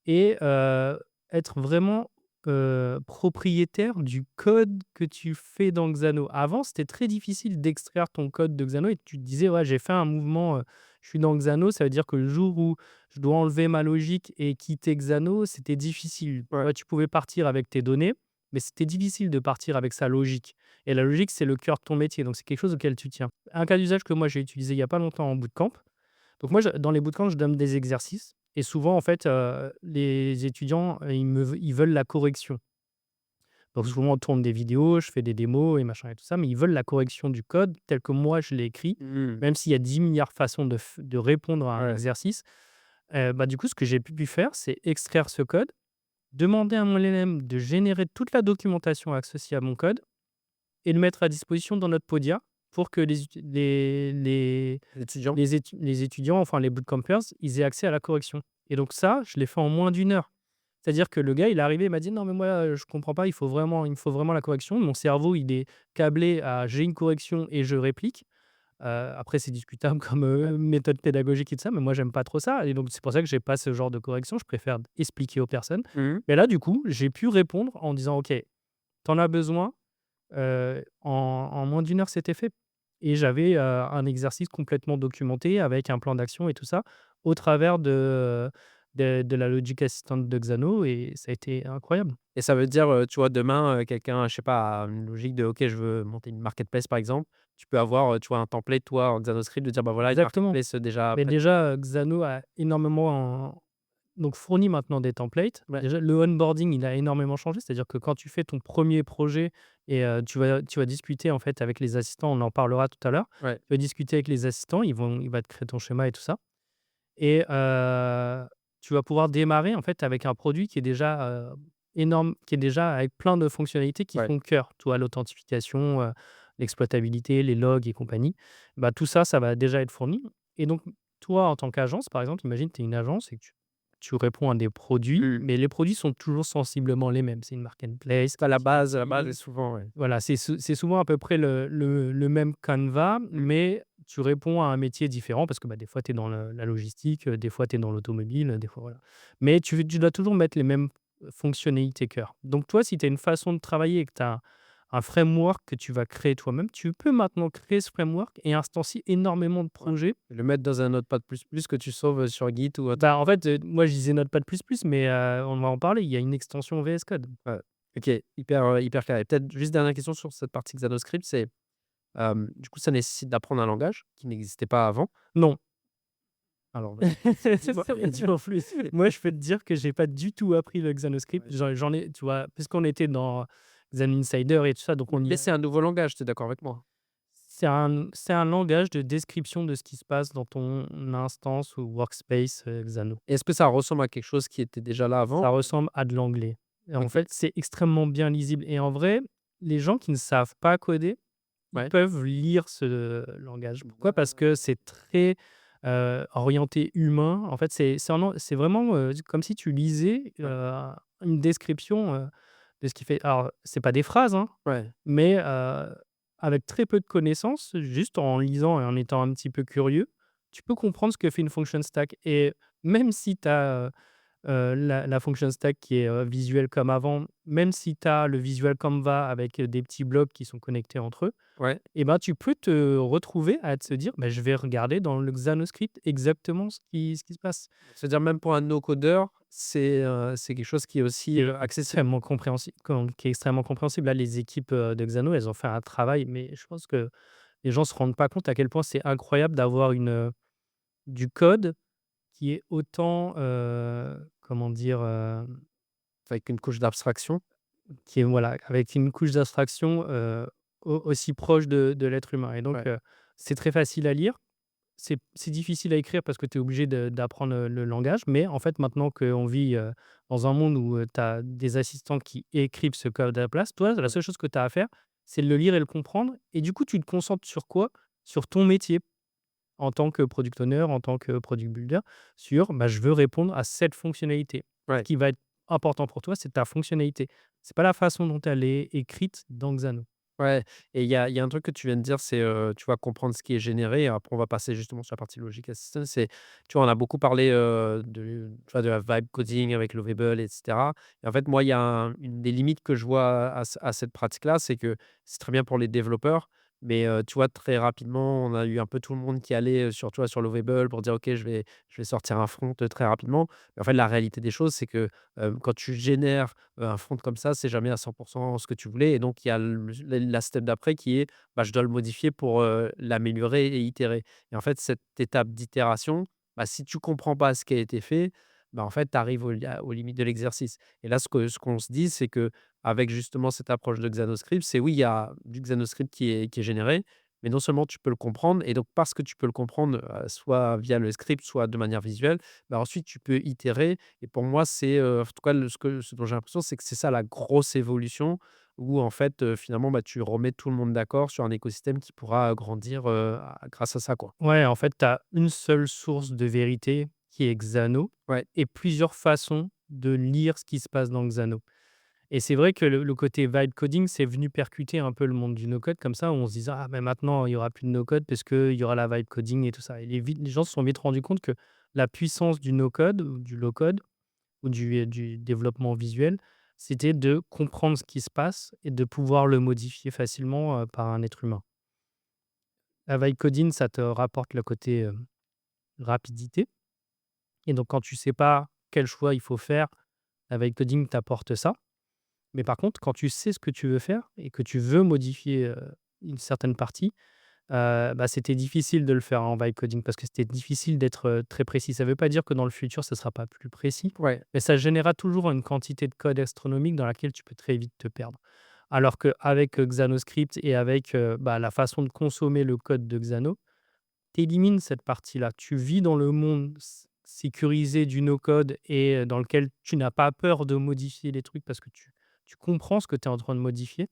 et être vraiment, propriétaire du code que tu fais dans Xano. Avant, c'était très difficile d'extraire ton code de Xano et tu te disais: «Ouais, j'ai fait un mouvement, je suis dans Xano, ça veut dire que le jour où je dois enlever ma logique et quitter Xano, c'était difficile». Ouais. Ouais, tu pouvais partir avec tes données, mais c'était difficile de partir avec sa logique et la logique, c'est le cœur de ton métier, donc c'est quelque chose auquel tu tiens. Un cas d'usage que moi j'ai utilisé il y a pas longtemps en bootcamp, donc moi, dans les bootcamps, je donne des exercices et souvent, en fait, les étudiants, ils veulent la correction. Donc souvent, on tourne des vidéos, je fais des démos et machin et tout ça, mais ils veulent la correction du code tel que moi je l'ai écrit, Mmh. même s'il y a 10 milliards de façons de répondre à un Ouais. exercice. Bah, du coup, ce que j'ai pu faire, c'est extraire ce code, demander à mon LLM de générer toute la documentation associée à mon code et le mettre à disposition dans notre Podia pour que Les étudiants? les étudiants, enfin les bootcampers, ils aient accès à la correction et donc ça, je l'ai fait en moins d'une heure. C'est-à-dire que le gars, il est arrivé, il m'a dit: «Non mais moi, je comprends pas, il me faut vraiment la correction». Mon cerveau, il est câblé à: «J'ai une correction et je réplique». Après c'est discutable comme, méthode pédagogique et tout ça, mais moi j'aime pas trop ça et donc c'est pour ça que j'ai pas ce genre de correction. Je préfère expliquer aux personnes. Mmh. Mais là, du coup, j'ai pu répondre en disant: «OK, tu en as besoin?» en moins d'une heure, c'était fait et j'avais, un exercice complètement documenté avec un plan d'action et tout ça, au travers de la Logic Assistant de Xano et ça a été incroyable. Et ça veut dire, tu vois, demain, quelqu'un, je sais pas, a une logique de: «OK, je veux monter une marketplace», par exemple. Tu peux avoir, tu vois, un template, toi, en Xanoscript, de dire: «Bah, voilà, une Exactement. marketplace, déjà Mais prête». déjà, Xano a énormément donc fournit maintenant des templates. Ouais, Déjà, le onboarding, il a énormément changé. C'est-à-dire que quand tu fais ton premier projet et tu vas discuter, en fait, avec les assistants, on en parlera tout à l'heure. ouais, Tu vas discuter avec les assistants, il va te créer ton schéma et tout ça et tu vas pouvoir démarrer, en fait, avec un produit qui est déjà, énorme, qui est déjà avec plein de fonctionnalités qui ouais. font cœur. Tu vois, l'authentification, l'exploitabilité, les logs et compagnie. Bah, tout ça, ça va déjà être fourni et donc toi, en tant qu'agence, par exemple, imagine tu es une agence et que tu réponds à des produits, Mmh. mais les produits sont toujours sensiblement les mêmes. C'est une marketplace Ça, qui la base est utilise souvent, ouais. voilà, c'est souvent à peu près le même canevas, Mmh. mais tu réponds à un métier différent parce que, bah, des fois, tu es dans la logistique, des fois, tu es dans l'automobile, des fois, voilà. Mais tu dois toujours mettre les mêmes fonctionnalités cœur. Donc toi, si tu as une façon de travailler et que tu as un framework que tu vas créer toi-même, tu peux maintenant créer ce framework et instancier énormément de Ouais. projets. Et le mettre dans un Notepad++ que tu sauves, sur Git ou autre. Bah, en fait, moi, je disais Notepad++, mais on va en parler. Il y a une extension VS Code. Ouais. OK, hyper clair et peut-être juste dernière question sur cette partie Xanoscript, c'est, du coup, ça nécessite d'apprendre un langage qui n'existait pas avant. Non. Alors vas-y, dis-moi dis-moi en plus. Moi, je peux te dire que j'ai pas du tout appris le Xanoscript. Ouais. J'en ai, tu vois? Puisqu'on était dans Xan Insider et tout ça, donc on y Mais a c'est un nouveau langage, tu es d'accord avec moi? c'est un langage de description de ce qui se passe dans ton instance ou workspace, Xano. Et est-ce que ça ressemble à quelque chose qui était déjà là avant? Ça ressemble à de l'anglais et en OK, fait, c'est extrêmement bien lisible et en vrai, les gens qui ne savent pas coder, ils ouais. peuvent lire ce langage. Pourquoi? Parce D'accord. que c'est très, orienté humain. En fait, c'est vraiment, comme si tu lisais, Ouais, une description, de ce qui fait alors, c'est pas des phrases, hein, ouais, mais avec très peu de connaissances, juste en lisant et en étant un petit peu curieux, tu peux comprendre ce que fait une function stack et même si tu as, la function stack qui est, visuelle comme avant, même si tu as le visual Canva avec, des petits blocs qui sont connectés entre eux ouais. et ben, tu peux te retrouver à te dire: «Bah, je vais regarder dans le Xanoscript exactement ce qui se passe». C'est-à-dire même pour un no-codeur, c'est quelque chose qui est aussi, Et accessible? qui est extrêmement compréhensible. Là, les équipes, de Xano, elles ont fait un travail, mais je pense que les gens se rendent pas compte à quel point c'est incroyable d'avoir du code qui est autant, comment dire? Avec une couche d'abstraction? Qui est voilà, avec une couche d'abstraction, aussi proche de l'être humain et donc Ouais. c'est très facile à lire. C'est difficile à écrire parce que tu es obligé d'apprendre, le langage, mais en fait, maintenant qu'on vit, dans un monde où, tu as des assistants qui écrivent ce code à la place, toi, la Ouais. seule chose que tu as à faire, c'est de le lire et le comprendre et du coup, tu te concentres sur quoi? Sur ton métier en tant que product owner, en tant que product builder, sur, bah, je veux répondre à cette fonctionnalité. Ce Ouais. qui va être important pour toi, c'est ta fonctionnalité. C'est pas la façon dont elle est écrite dans Xano. Ouais et il y a un truc que tu viens de dire, c'est, tu vas comprendre ce qui est généré et après on va passer justement sur la partie logique assistance. C'est tu vois, on a beaucoup parlé, tu vois, de la vibe coding avec Lovable et cetera et en fait, moi, il y a une des limites que je vois à cette pratique-là, c'est que c'est très bien pour les développeurs, mais tu vois, très rapidement, on a eu un peu tout le monde qui allait, sur, tu vois, sur Lovable pour dire: «OK, je vais sortir un front, très rapidement». Mais en fait, la réalité des choses, c'est que, quand tu génères un front comme ça, c'est jamais à 100 ce que tu voulais et donc il y a la step d'après qui est, bah, je dois le modifier pour, l'améliorer et itérer et en fait, cette étape d'itération, bah, si tu comprends pas ce qui a été fait, bah, en fait, tu arrives aux limites de l'exercice et là, ce qu'on se dit, c'est que avec justement cette approche de Xanoscript, c'est oui, il y a du Xanoscript qui est généré, mais non seulement tu peux le comprendre et donc parce que tu peux le comprendre, soit via le script, soit de manière visuelle, bah, ensuite tu peux itérer et pour moi, c'est, en tout cas, ce dont j'ai l'impression, c'est que c'est ça la grosse évolution où en fait, finalement, bah, tu remets tout le monde d'accord sur un écosystème qui pourra grandir, grâce à ça, quoi. Ouais, en fait, tu as une seule source de vérité qui est Xano Ouais, et plusieurs façons de lire ce qui se passe dans Xano. Et c'est vrai que le côté vibe coding, c'est venu percuter un peu le monde du no-code comme ça, où on se disait: «Ah, mais maintenant, il y aura plus de no-code parce qu'il y aura la vibe coding et tout ça» et les gens se sont vite rendus compte que la puissance du no-code ou du low-code ou du développement visuel, c'était de comprendre ce qui se passe et de pouvoir le modifier facilement, par un être humain. La vibe coding, ça te rapporte le côté, rapidité et donc quand tu sais pas quel choix il faut faire, la vibe coding t'apporte ça. Mais par contre, quand tu sais ce que tu veux faire et que tu veux modifier, une certaine partie, c'était difficile de le faire en vibe coding parce que c'était difficile d'être, très précis. Ça ne veut pas dire que dans le futur, ce ne sera pas plus précis, Ouais, mais ça générera toujours une quantité de code astronomique dans laquelle tu peux très vite te perdre. Alors qu'avec, Xanoscript et avec, la façon de consommer le code de Xano, tu élimines cette partie-là. Tu vis dans le monde sécurisé du no-code et dans lequel tu n'as pas peur de modifier les trucs parce que tu comprends ce que tu es en train de modifier,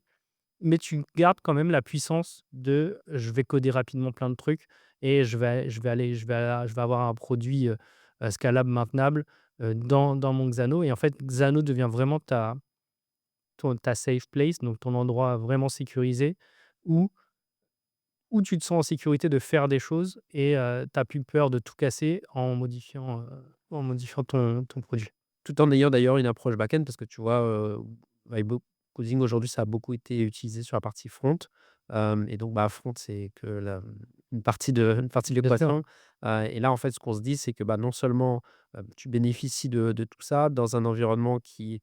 mais tu gardes quand même la puissance de: «Je vais coder rapidement plein de trucs et je vais avoir un produit, scalable, maintenable, dans mon Xano». Et en fait, Xano devient vraiment ta safe place, donc ton endroit vraiment sécurisé où tu te sens en sécurité de faire des choses et tu as plus peur de tout casser en modifiant ton produit. tout en ayant d'ailleurs une approche back-end parce que tu vois, Vibe Coding aujourd'hui, ça a beaucoup été utilisé sur la partie front, et donc front, c'est que une partie de Bien sûr. l'équation, et là, en fait, ce qu'on se dit, c'est que, non seulement, tu bénéficies de tout ça dans un environnement qui,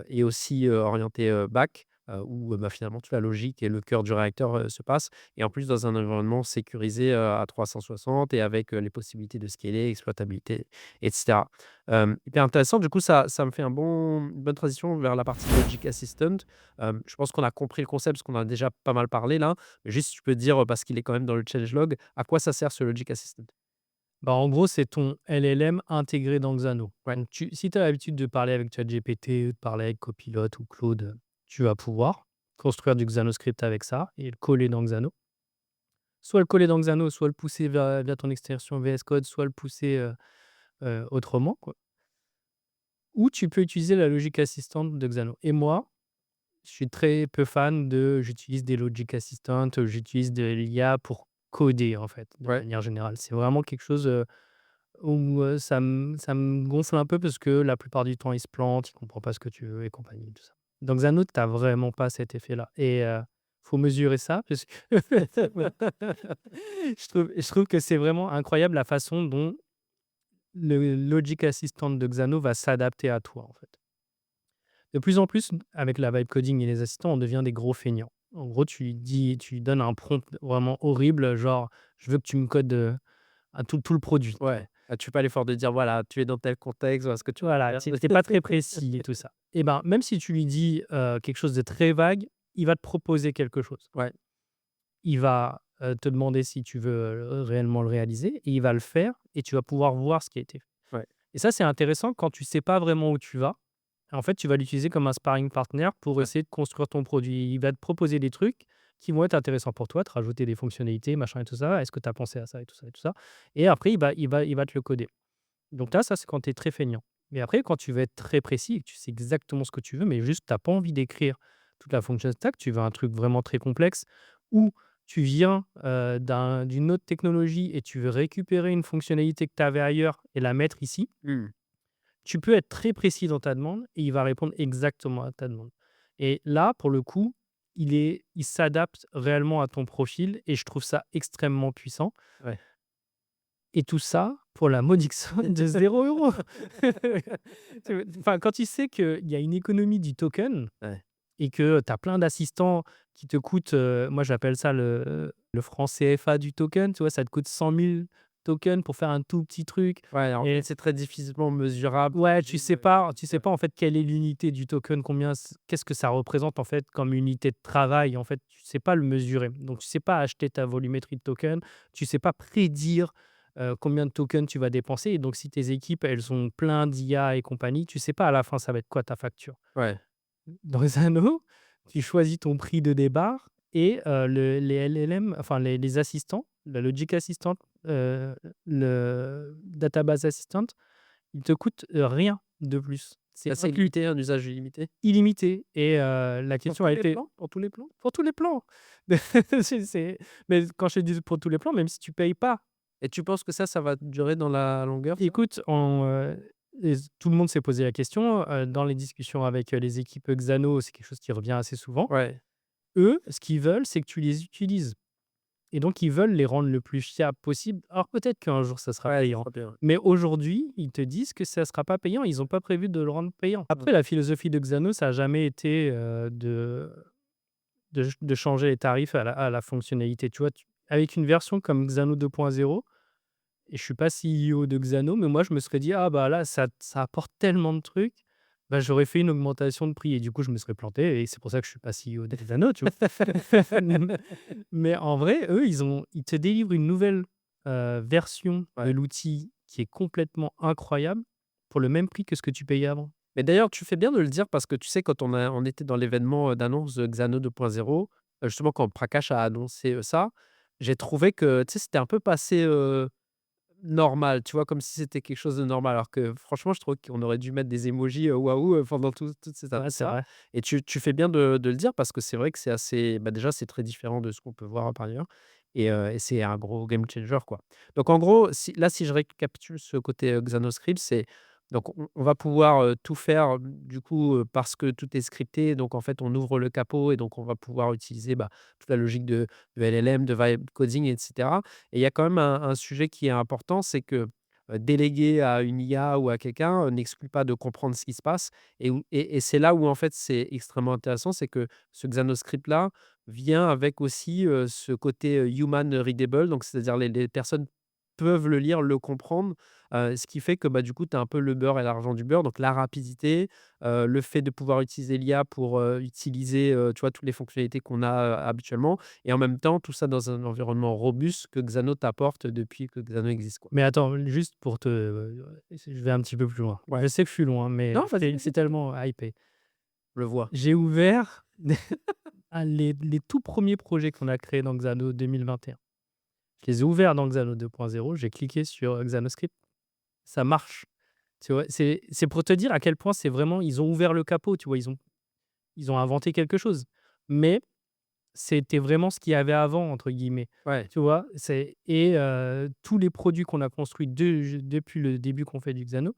est aussi, orienté, back, où, finalement toute la logique et le cœur du réacteur, se passe et en plus dans un environnement sécurisé, à 360 et avec, les possibilités de scaler, exploitabilité et cetera. Hyper intéressant. Du coup, ça me fait une bonne transition vers la partie Logic Assistant. Je pense qu'on a compris le concept parce qu'on en a déjà pas mal parlé là. Mais juste, si tu peux dire, parce qu'il est quand même dans le changelog, à quoi ça sert ce Logic Assistant? En gros, c'est ton LLM intégré dans Xano. Ouais, Donc si tu as l'habitude de parler avec ChatGPT, de parler avec Copilot ou Claude, tu vas pouvoir construire du Xanoscript avec ça et le coller dans Xano. Soit le coller dans Xano, soit le pousser via ton extension VS Code, soit le pousser, autrement, quoi. Ou tu peux utiliser la logique assistante de Xano. Et moi, je suis très peu fan j'utilise des logic assistants, j'utilise de l'IA pour coder, en fait, de ouais. manière générale. C'est vraiment quelque chose, où, ça me gonfle un peu parce que la plupart du temps, il se plante, il comprend pas ce que tu veux et compagnie, tout ça. Dans Xano, tu as vraiment pas cet effet-là et faut mesurer ça parce que je trouve que c'est vraiment incroyable la façon dont le logic assistant de Xano va s'adapter à toi, en fait. De plus en plus, avec la vibe coding et les assistants, on devient des gros feignants. En gros, tu lui donnes un prompt vraiment horrible, genre: «Je veux que tu me codes, à tout le produit», tu vois? Ouais. Ah, tu fais pas l'effort de dire: «Voilà, tu es dans tel contexte, voilà ce que tu peux Voilà, faire». tu es pas très précis et tout ça. Et ben, même si tu lui dis, quelque chose de très vague, il va te proposer quelque chose. Ouais, Il va, te demander si tu veux, réellement le réaliser et il va le faire et tu vas pouvoir voir ce qui a été fait. ouais. Et ça, c'est intéressant quand tu sais pas vraiment où tu vas. En fait, tu vas l'utiliser comme un sparring partner pour Ouais. essayer de construire ton produit. Il va te proposer des trucs qui vont être intéressants pour toi, te rajouter des fonctionnalités, machin et tout ça. Est-ce que tu as pensé à ça et tout ça et tout ça? Et après, il va te le coder. Donc là, ça, c'est quand tu es très feignant. Mais après, quand tu veux être très précis et que tu sais exactement ce que tu veux, mais juste tu as pas envie d'écrire toute la function stack, tu veux un truc vraiment très complexe ou tu viens, d'une autre technologie et tu veux récupérer une fonctionnalité que tu avais ailleurs et la mettre ici, Mmh. tu peux être très précis dans ta demande et il va répondre exactement à ta demande. Et là, pour le coup, il s'adapte réellement à ton profil et je trouve ça extrêmement puissant. Ouais. Et tout ça pour la modique somme de 0 €. Enfin, quand tu sais qu'il y a une économie du token Ouais. et que tu as plein d'assistants qui te coûtent, moi j'appelle ça le franc CFA du token, tu vois? Ça te coûte 100 000 tokens pour faire un tout petit truc Ouais, en fait, et c'est très difficilement mesurable. ouais, tu sais J'imagine, pas tu sais ouais. pas en fait quelle est l'unité du token, qu'est-ce que ça représente en fait comme unité de travail, en fait, tu sais pas le mesurer. Donc tu sais pas acheter ta volumétrie de token, tu sais pas prédire, combien de tokens tu vas dépenser et donc si tes équipes, elles ont plein d'IA et compagnie, tu sais pas à la fin ça va être quoi ta facture. Ouais. Dans les anneaux, tu choisis ton prix de départ et les LLM, enfin les assistants, la Logic Assistant, le Database Assistant, il te coûte, rien de plus. C'est Ça, c'est limité, un usage illimité? illimité et la Pour question tous a les été plans? Pour tous les plans? pour tous les plans. C'est mais quand je te dis pour tous les plans, même si tu payes pas, Et tu penses que ça va durer dans la longueur, ça? écoute, tout le monde s'est posé la question, dans les discussions avec, les équipes Xano, c'est quelque chose qui revient assez souvent. Ouais. Eux, ce qu'ils veulent, c'est que tu les utilises et donc ils veulent les rendre le plus fiables possible. Alors peut-être qu'un jour ça sera Ouais, ça payant, sera bien. mais aujourd'hui, ils te disent que ça ne sera pas payant. Ils ont pas prévu de le rendre payant. Mmh. Après la philosophie de Xano, ça a jamais été, de changer les tarifs à la fonctionnalité. Tu vois? avec une version comme Xano 2.0 et je suis pas CEO de Xano, mais moi, je me serais dit: «Ah bah là, ça apporte tellement de trucs, bah, j'aurais fait une augmentation de prix» et du coup, je me serais planté et c'est pour ça que je suis pas CEO de Xano, tu vois? Mais en vrai, eux, ils te délivrent une nouvelle, version de Ouais. l'outil qui est complètement incroyable pour le même prix que ce que tu payais avant. Mais d'ailleurs, tu fais bien de le dire parce que tu sais, quand on était dans l'événement, d'annonce de Xano 2.0, justement quand Prakash a annoncé, ça, j'ai trouvé que, tu sais, c'était un peu passé, normal, tu vois? Comme si c'était quelque chose de normal alors que franchement, je trouve qu'on aurait dû mettre des emojis, waouh, pendant toute cette Ouais, c'est annonce-là vrai. et tu fais bien de le dire parce que c'est vrai que c'est assez bah, déjà, c'est très différent de ce qu'on peut voir par ailleurs et c'est un gros game changer, quoi. Donc en gros, si je récapitule ce côté, Xanoscript, c'est donc on va pouvoir, tout faire, du coup, parce que tout est scripté donc en fait, on ouvre le capot et donc on va pouvoir utiliser, bah, toute la logique de LLM, de vibe coding et cetera. Et il y a quand même un sujet qui est important, c'est que, déléguer à une IA ou à quelqu'un, n'exclut pas de comprendre ce qui se passe et c'est là où en fait c'est extrêmement intéressant, c'est que ce Xanoscript-là vient avec aussi, ce côté, human readable, donc c'est-à-dire les personnes peuvent le lire, le comprendre, ce qui fait que, bah, du coup, tu as un peu le beurre et l'argent du beurre, donc la rapidité, le fait de pouvoir utiliser l'IA pour, utiliser, tu vois, toutes les fonctionnalités qu'on a, habituellement et en même temps, tout ça dans un environnement robuste que Xano t'apporte depuis que Xano existe, quoi. Mais attends, juste pour te, je vais un petit peu plus loin. Ouais. Je sais que je suis loin, mais Non, vas-y, c'est vas-y. tellement hypé. Je le vois. J'ai ouvert les tout premiers projets qu'on a créés dans Xano 2021. Je les ai ouverts dans Xano 2.0, j'ai cliqué sur Xanoscript, ça marche. Tu vois? C'est pour te dire à quel point c'est vraiment ils ont ouvert le capot, tu vois? Ils ont inventé quelque chose. Mais c'était vraiment ce qu'il y avait «avant» entre guillemets, Ouais. tu vois? Tous les produits qu'on a construits depuis le début qu'on fait du Xano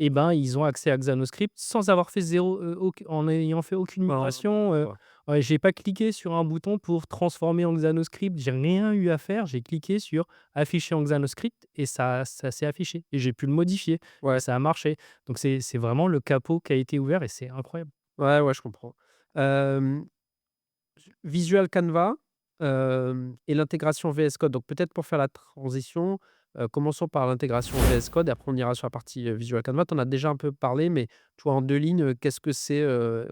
et ben, ils ont accès à Xanoscript sans avoir fait zéro, auc en n'ayant fait aucune Non, non, migration, je vois. ouais, j'ai pas cliqué sur un bouton pour transformer en Xanoscript, j'ai rien eu à faire. J'ai cliqué sur «Afficher en Xanoscript» et ça s'est affiché et j'ai pu le modifier et Ouais. ça a marché. Donc c'est vraiment le capot qui a été ouvert et c'est incroyable. Ouais, ouais, je comprends. Hem, Visual Canva, et l'intégration VS Code. Donc peut-être pour faire la transition, commençons par l'intégration VS Code et après on ira sur la partie, Visual Canva. Tu en as déjà un peu parlé, mais tu vois, en 2 lignes, qu'est-ce que c'est,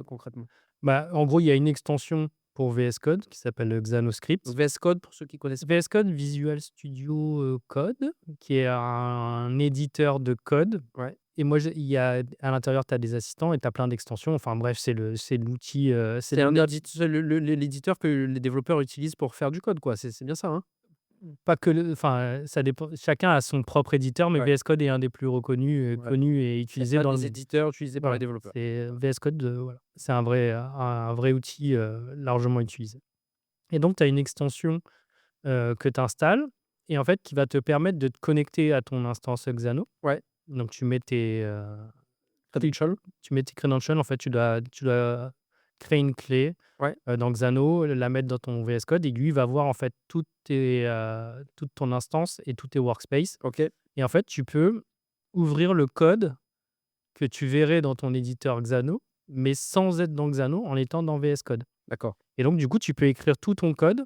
concrètement? Bah, en gros, il y a une extension pour VS Code qui s'appelle, Donc Xanoscript. VS Code pour ceux qui connaissent pas? VS Code, Visual Studio, Code, qui est un éditeur de code Ouais. et moi, j'ai il y a à l'intérieur, tu as des assistants et tu as plein d'extensions. Enfin bref, c'est l'outil, c'est C'est le un nerd. édite c'est l'éditeur que les développeurs utilisent pour faire du code, quoi. C'est bien ça, hein? Pas que le enfin, ça dépend, chacun a son propre éditeur, mais Ouais, VS Code est un des plus reconnus, ouais. connus et C'est utilisés un dans le des monde. éditeurs utilisés par les Voilà, développeurs. c'est VS Code, voilà. C'est un vrai outil, largement utilisé et donc tu as une extension, que tu installes et en fait, qui va te permettre de te connecter à ton instance Xano. Ouais, Donc Credential. tu mets tes credentials, en fait, tu dois créer une clé, Ouais, dans Xano, la mettre dans ton VS Code et lui va voir, en fait, toute ton instance et tous tes workspaces OK, et en fait, tu peux ouvrir le code que tu verrais dans ton éditeur Xano, mais sans être dans Xano, en étant dans VS Code d'accord. et donc du coup, tu peux écrire tout ton code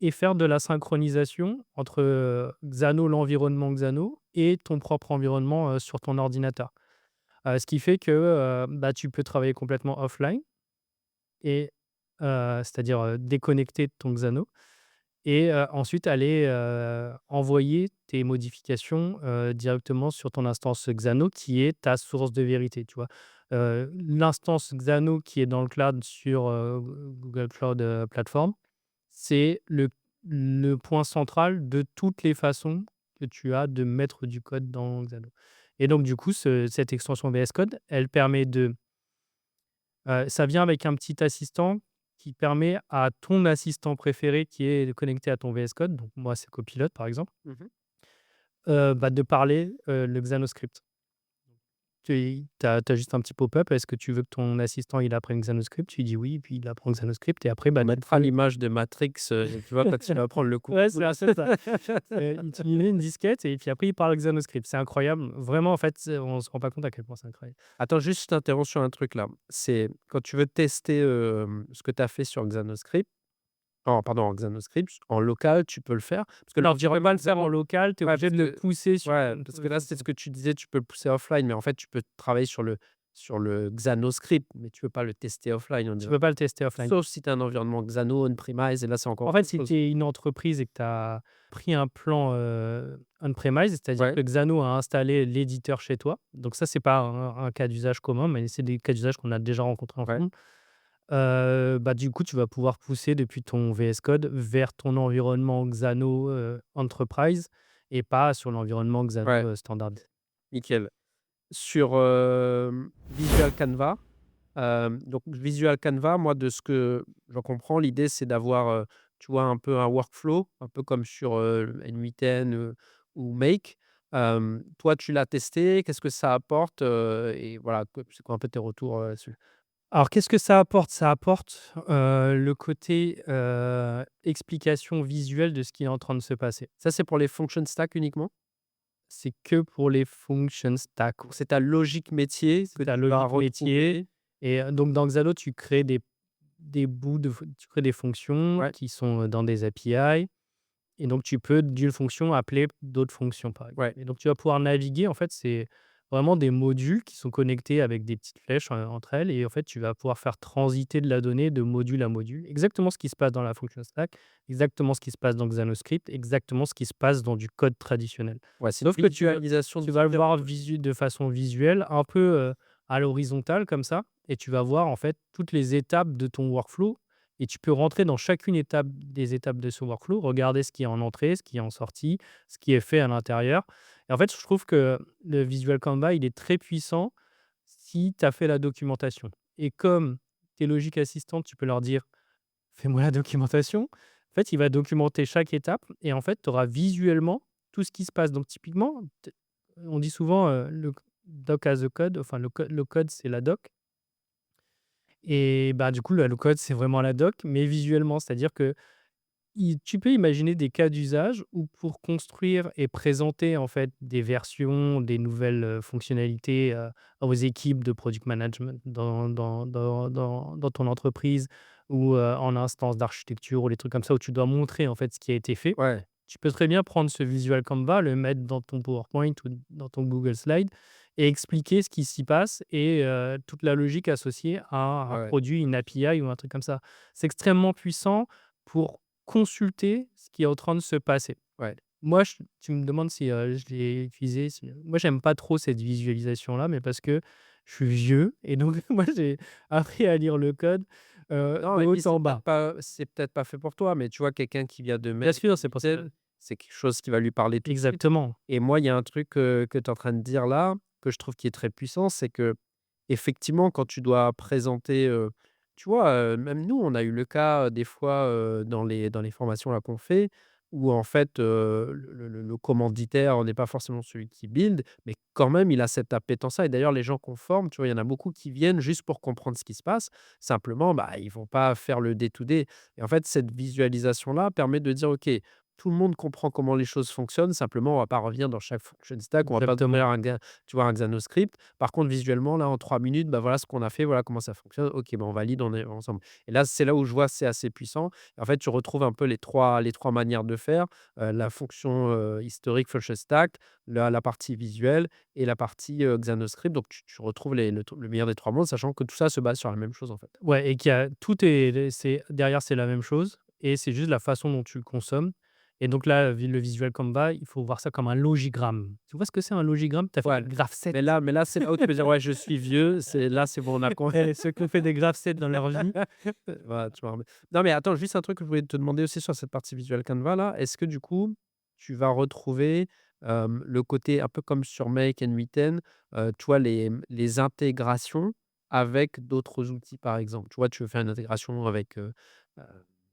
et faire de la synchronisation entre, Xano, l'environnement Xano et ton propre environnement, sur ton ordinateur. Ce qui fait que, bah, tu peux travailler complètement offline et c'est-à-dire, déconnecté de ton Xano et ensuite aller, envoyer tes modifications, directement sur ton instance Xano qui est ta source de vérité, tu vois? L'instance Xano qui est dans le cloud sur, Google Cloud, Platform, c'est le point central de toutes les façons que tu as de mettre du code dans Xano et donc du coup, cette extension VS Code, elle permet de ça vient avec un petit assistant qui permet à ton assistant préféré qui est connecté à ton VS Code, donc moi, c'est Copilot, par exemple, Mmh. bah, de parler, le Xanoscript. Tu as juste un petit pop-up: «Est-ce que tu veux que ton assistant, il apprenne Xanoscript?» Tu dis: «Oui», puis il apprend Xanoscript et après, On bah, tu mettra peux l'image de Matrix, tu vois, quand il va prendre le coup. ouais, c'est ça. Tu lui mets une disquette et puis après il parle Xanoscript. C'est incroyable. Vraiment, en fait, on se rend pas compte à quel point c'est incroyable. Attends, juste, je t'interromps sur un truc là. C'est quand tu veux tester, ce que tu as fait sur Xanoscript, pardon, en Xanoscript, en local, tu peux le faire. Parce que le Alors tu peux problème pas le faire en Xano local, tu es ouais, obligé parce de le que pousser sur ouais, ton parce que là, c'est ce que tu disais, tu peux le pousser offline, mais en fait, tu peux travailler sur le Xanoscript, mais tu peux pas le tester offline, on tu dirait. peux pas le tester offline. Sauf si tu as un environnement Xano on-premise et là, c'est encore En fait, autre si chose. tu es une entreprise et que tu as pris un plan, on-premise, c'est-à-dire Ouais, que Xano a installé l'éditeur chez toi, donc ça, c'est pas un cas d'usage commun, mais c'est des cas d'usage qu'on a déjà rencontrés ouais, ensemble. Bah, du coup, tu vas pouvoir pousser depuis ton VS Code vers ton environnement Xano, Enterprise et pas sur l'environnement Xano, ouais, standard. nickel. Sur, Visual Canva, donc Visual Canva, moi, de ce que j'en comprends, l'idée, c'est d'avoir, tu vois, un peu un workflow, un peu comme sur, N8N, ou Make. Toi, tu l'as testé, qu'est-ce que ça apporte? Et voilà, c'est quoi un peu tes retours, là-dessus? Alors qu'est-ce que ça apporte? Ça apporte, le côté, explication visuelle de ce qui est en train de se passer. Ça, c'est pour les function stack uniquement? C'est que pour les function stack. Donc c'est ta logique métier C'est que ta tu vas logique métier retrouver et donc dans Xalo, tu crées des bouts tu crées des fonctions ouais, qui sont, dans des API et donc tu peux d'une fonction appeler d'autres fonctions, par exemple ouais, et donc tu vas pouvoir naviguer, en fait, c'est vraiment des modules qui sont connectés avec des petites flèches, entre elles et en fait, tu vas pouvoir faire transiter de la donnée de module à module. Exactement ce qui se passe dans la function stack, exactement ce qui se passe dans Xanoscript, exactement ce qui se passe dans du code traditionnel. ouais, c'est une Sauf que visualisation tu vas le différente. voir de façon visuelle, un peu, à l'horizontale comme ça et tu vas voir, en fait, toutes les étapes de ton workflow et tu peux rentrer dans chacune étape des étapes de ce workflow, regarder ce qui est en entrée, ce qui est en sortie, ce qui est fait à l'intérieur et en fait, je trouve que le Visual Canva, il est très puissant si tu as fait la documentation et comme tes logiques assistantes, tu peux leur dire: «Fais-moi la documentation». En fait, il va documenter chaque étape et en fait, tu auras visuellement tout ce qui se passe donc typiquement, on dit souvent, le doc as a code, enfin le code, c'est la doc et bah, du coup, le code, c'est vraiment la doc, mais visuellement. C'est-à-dire que tu peux imaginer des cas d'usage où pour construire et présenter, en fait, des versions, des nouvelles, fonctionnalités, aux équipes de product management dans ton entreprise ou, en instance d'architecture ou des trucs comme ça où tu dois montrer, en fait, ce qui a été fait. Ouais, Tu peux très bien prendre ce visual Canva, le mettre dans ton PowerPoint ou dans ton Google Slide et expliquer ce qui s'y passe et toute la logique associée à un ouais, ouais, produit, une API ou un truc comme ça. C'est extrêmement puissant pour consulter ce qui est en train de se passer. ouais. Moi, tu me demandes si, je l'ai utilisé, moi, j'aime pas trop cette visualisation-là, mais parce que je suis vieux et donc moi, j'ai appris à lire le code, Non, de mais haut puis en bas. c'est peut-être pas fait pour toi, mais tu vois, quelqu'un qui vient de Bien Maine sûr, c'est pour ça c'est quelque chose qui va lui parler tout de suite. exactement. Et moi, il y a un truc, que tu es en train de dire là, que je trouve qui est très puissant, c'est que effectivement, quand tu dois présenter, tu vois, même nous, on a eu le cas, des fois, dans les formations là qu'on fait, où en fait, le commanditaire n'est pas forcément celui qui build, mais quand même, il a cette appétence-là et d'ailleurs les gens qu'on forme, tu vois, il y en a beaucoup qui viennent juste pour comprendre ce qui se passe. Simplement, bah, ils vont pas faire le day to day et en fait, cette visualisation-là permet de dire: «OK, tout le monde comprend comment les choses fonctionnent, simplement on va pas revenir dans chaque function stack, on va pas Exactement. ouvrir tu vois, un Xanoscript. Par contre, visuellement, là, en 3 minutes, bah, voilà ce qu'on a fait, voilà comment ça fonctionne. OK, bah, on valide, on est ensemble. Et là, c'est là où je vois c'est assez puissant. En fait, tu retrouves un peu les trois manières de faire, la fonction, historique function stack, la partie visuelle et la partie, Xanoscript. Donc tu retrouves le meilleur des 3 mondes, sachant que tout ça se base sur la même chose, en fait. Ouais et qu'il y a tout est c'est derrière, c'est la même chose et c'est juste la façon dont tu le consommes et donc là, le visual Canva, il faut voir ça comme un logigramme. Tu vois ce que c'est un logigramme? Tu as fait Ouais, des graph-sets. mais là, c'est là où tu peux dire: «Ouais, je suis vieux». C'est bon, on a con Ceux qui ont fait des graph-sets dans leur vie. Voilà, tu m'as remis non, mais attends, juste un truc que je voulais te demander aussi sur cette partie visuelle Canva là. Est-ce que du coup, tu vas retrouver, le côté un peu comme sur Make and Mitten, tu vois les intégrations avec d'autres outils, par exemple? Tu vois, tu veux faire une intégration avec, heu,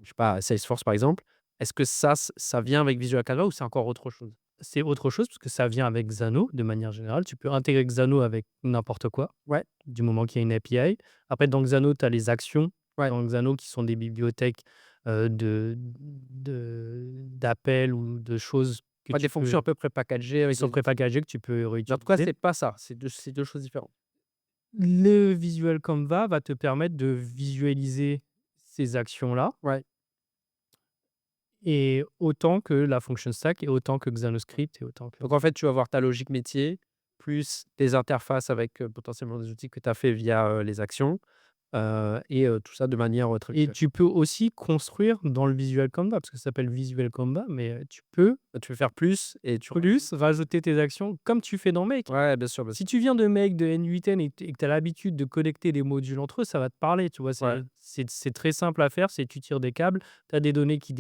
je sais pas, Salesforce, par exemple. Est-ce que ça vient avec Visual Canva ou c'est encore autre chose? C'est autre chose parce que ça vient avec Xano de manière générale. Tu peux intégrer Xano avec n'importe quoi, Ouais, du moment qu'il y a une API. Après dans Xano, tu as les actions ouais. dans Xano qui sont des bibliothèques, d'appels ou de choses que Ouais, tu des fonctions peux à peu près packagées qui avec sont des outils. prépackagées que tu peux Mais en tout cas, réutiliser. c'est pas ça, c'est deux choses différentes. Le Visual Canva va te permettre de visualiser ces actions-là Ouais, et autant que la function stack et autant que Xanoscript et autant que Donc en fait, tu vas avoir ta logique métier, plus des interfaces avec, potentiellement des outils que tu as fait via, les actions, et tout ça de manière, très et visuelle. tu peux aussi construire dans le Visual Canva parce que ça s'appelle Visual Canva, mais, tu peux Bah, tu veux faire plus et tu rajoutes. plus rajouter tes actions comme tu fais dans Make. Ouais, bien sûr, bien Si sûr. tu viens de Make, de N8N et que tu as l'habitude de connecter des modules entre eux, ça va te parler, tu vois? Ouais, C'est très simple à faire, c'est tu tires des câbles, tu as des données qui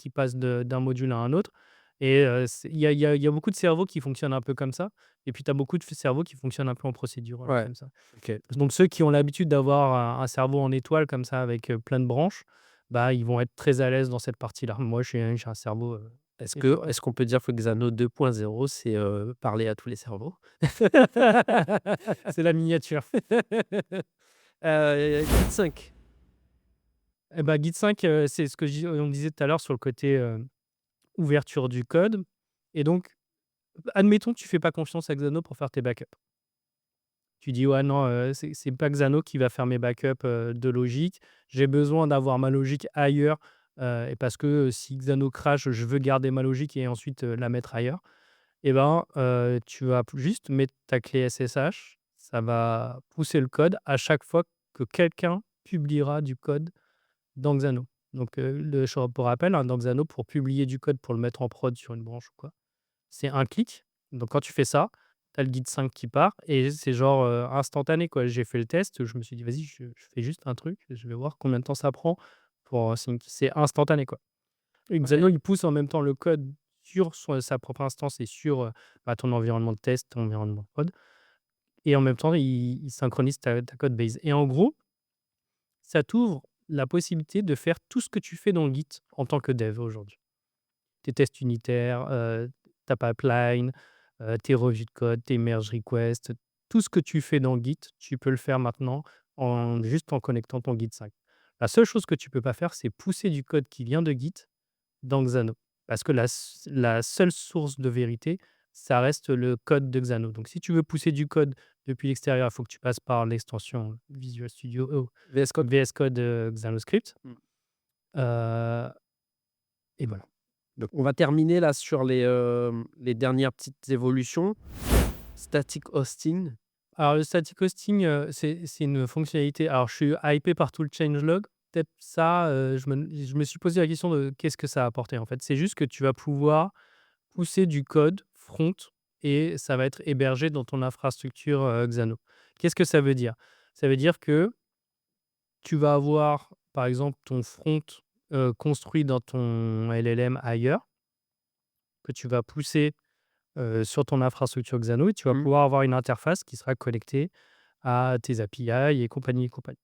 passent d'un module à un autre et c'est il y a beaucoup de cerveaux qui fonctionnent un peu comme ça et puis tu as beaucoup de cerveaux qui fonctionnent un peu en procédural ouais. comme ça. OK. Donc ceux qui ont l'habitude d'avoir un cerveau en étoile comme ça avec, plein de branches, bah, ils vont être très à l'aise dans cette partie-là. Moi, j'ai un cerveau, étoile. Est-ce qu'on peut dire que Xano 2.0, c'est, parler à tous les cerveaux? C'est la miniature. Git 5. Et bah, Git 5, c'est ce que on disait tout à l'heure sur le côté, ouverture du code et donc admettons que tu fais pas confiance à Xano pour faire tes backups. Tu dis: «Ouais, non, c'est pas Xano qui va faire mes backups, de logique. J'ai besoin d'avoir ma logique ailleurs, et parce que, si Xano crash, je veux garder ma logique et ensuite, la mettre ailleurs». Et ben, tu vas juste mettre ta clé SSH, ça va pousser le code à chaque fois que quelqu'un publiera du code dans Xano. Donc, pour rappel, hein, dans Xano, pour publier du code, pour le mettre en prod sur une branche ou quoi, c'est un clic. Donc quand tu fais ça, tu as le guide 5 qui part et c'est genre, instantané, quoi. J'ai fait le test, je me suis dit: «Vas-y, je fais juste un truc, je vais voir combien de temps ça prend pour, c'est instantané, quoi». Et Ouais. Xano, il pousse en même temps le code sur sa propre instance et sur, bah, ton environnement de test, ton environnement de prod et en même temps, il synchronise ta code base et en gros, ça t'ouvre la possibilité de faire tout ce que tu fais dans Git en tant que dev aujourd'hui. Tes tests unitaires, ta pipeline, tes revues de code, tes merge requests, tout ce que tu fais dans Git, tu peux le faire maintenant juste en connectant ton Git 5. La seule chose que tu peux pas faire, c'est pousser du code qui vient de Git dans Xano. Parce que la seule source de vérité, ça reste le code de Xano. Donc si tu veux pousser du code depuis l'extérieur, il faut que tu passes par l'extension Visual Studio VS Code. VS Code, Xanoscript, Mmh. heu et voilà. Donc on va terminer là sur les dernières petites évolutions. Static hosting. Alors le static hosting, c'est une fonctionnalité alors je suis hypé par tout le changelog. Peut-être ça, je me suis posé la question de qu'est-ce que ça a apporté en fait? C'est juste que tu vas pouvoir pousser du code front et ça va être hébergé dans ton infrastructure, Xano. Qu'est-ce que ça veut dire? Ça veut dire que tu vas avoir, par exemple, ton front, construit dans ton LLM ailleurs, que tu vas pousser, sur ton infrastructure Xano et tu vas Mmh. pouvoir avoir une interface qui sera connectée à tes API et compagnie et compagnie.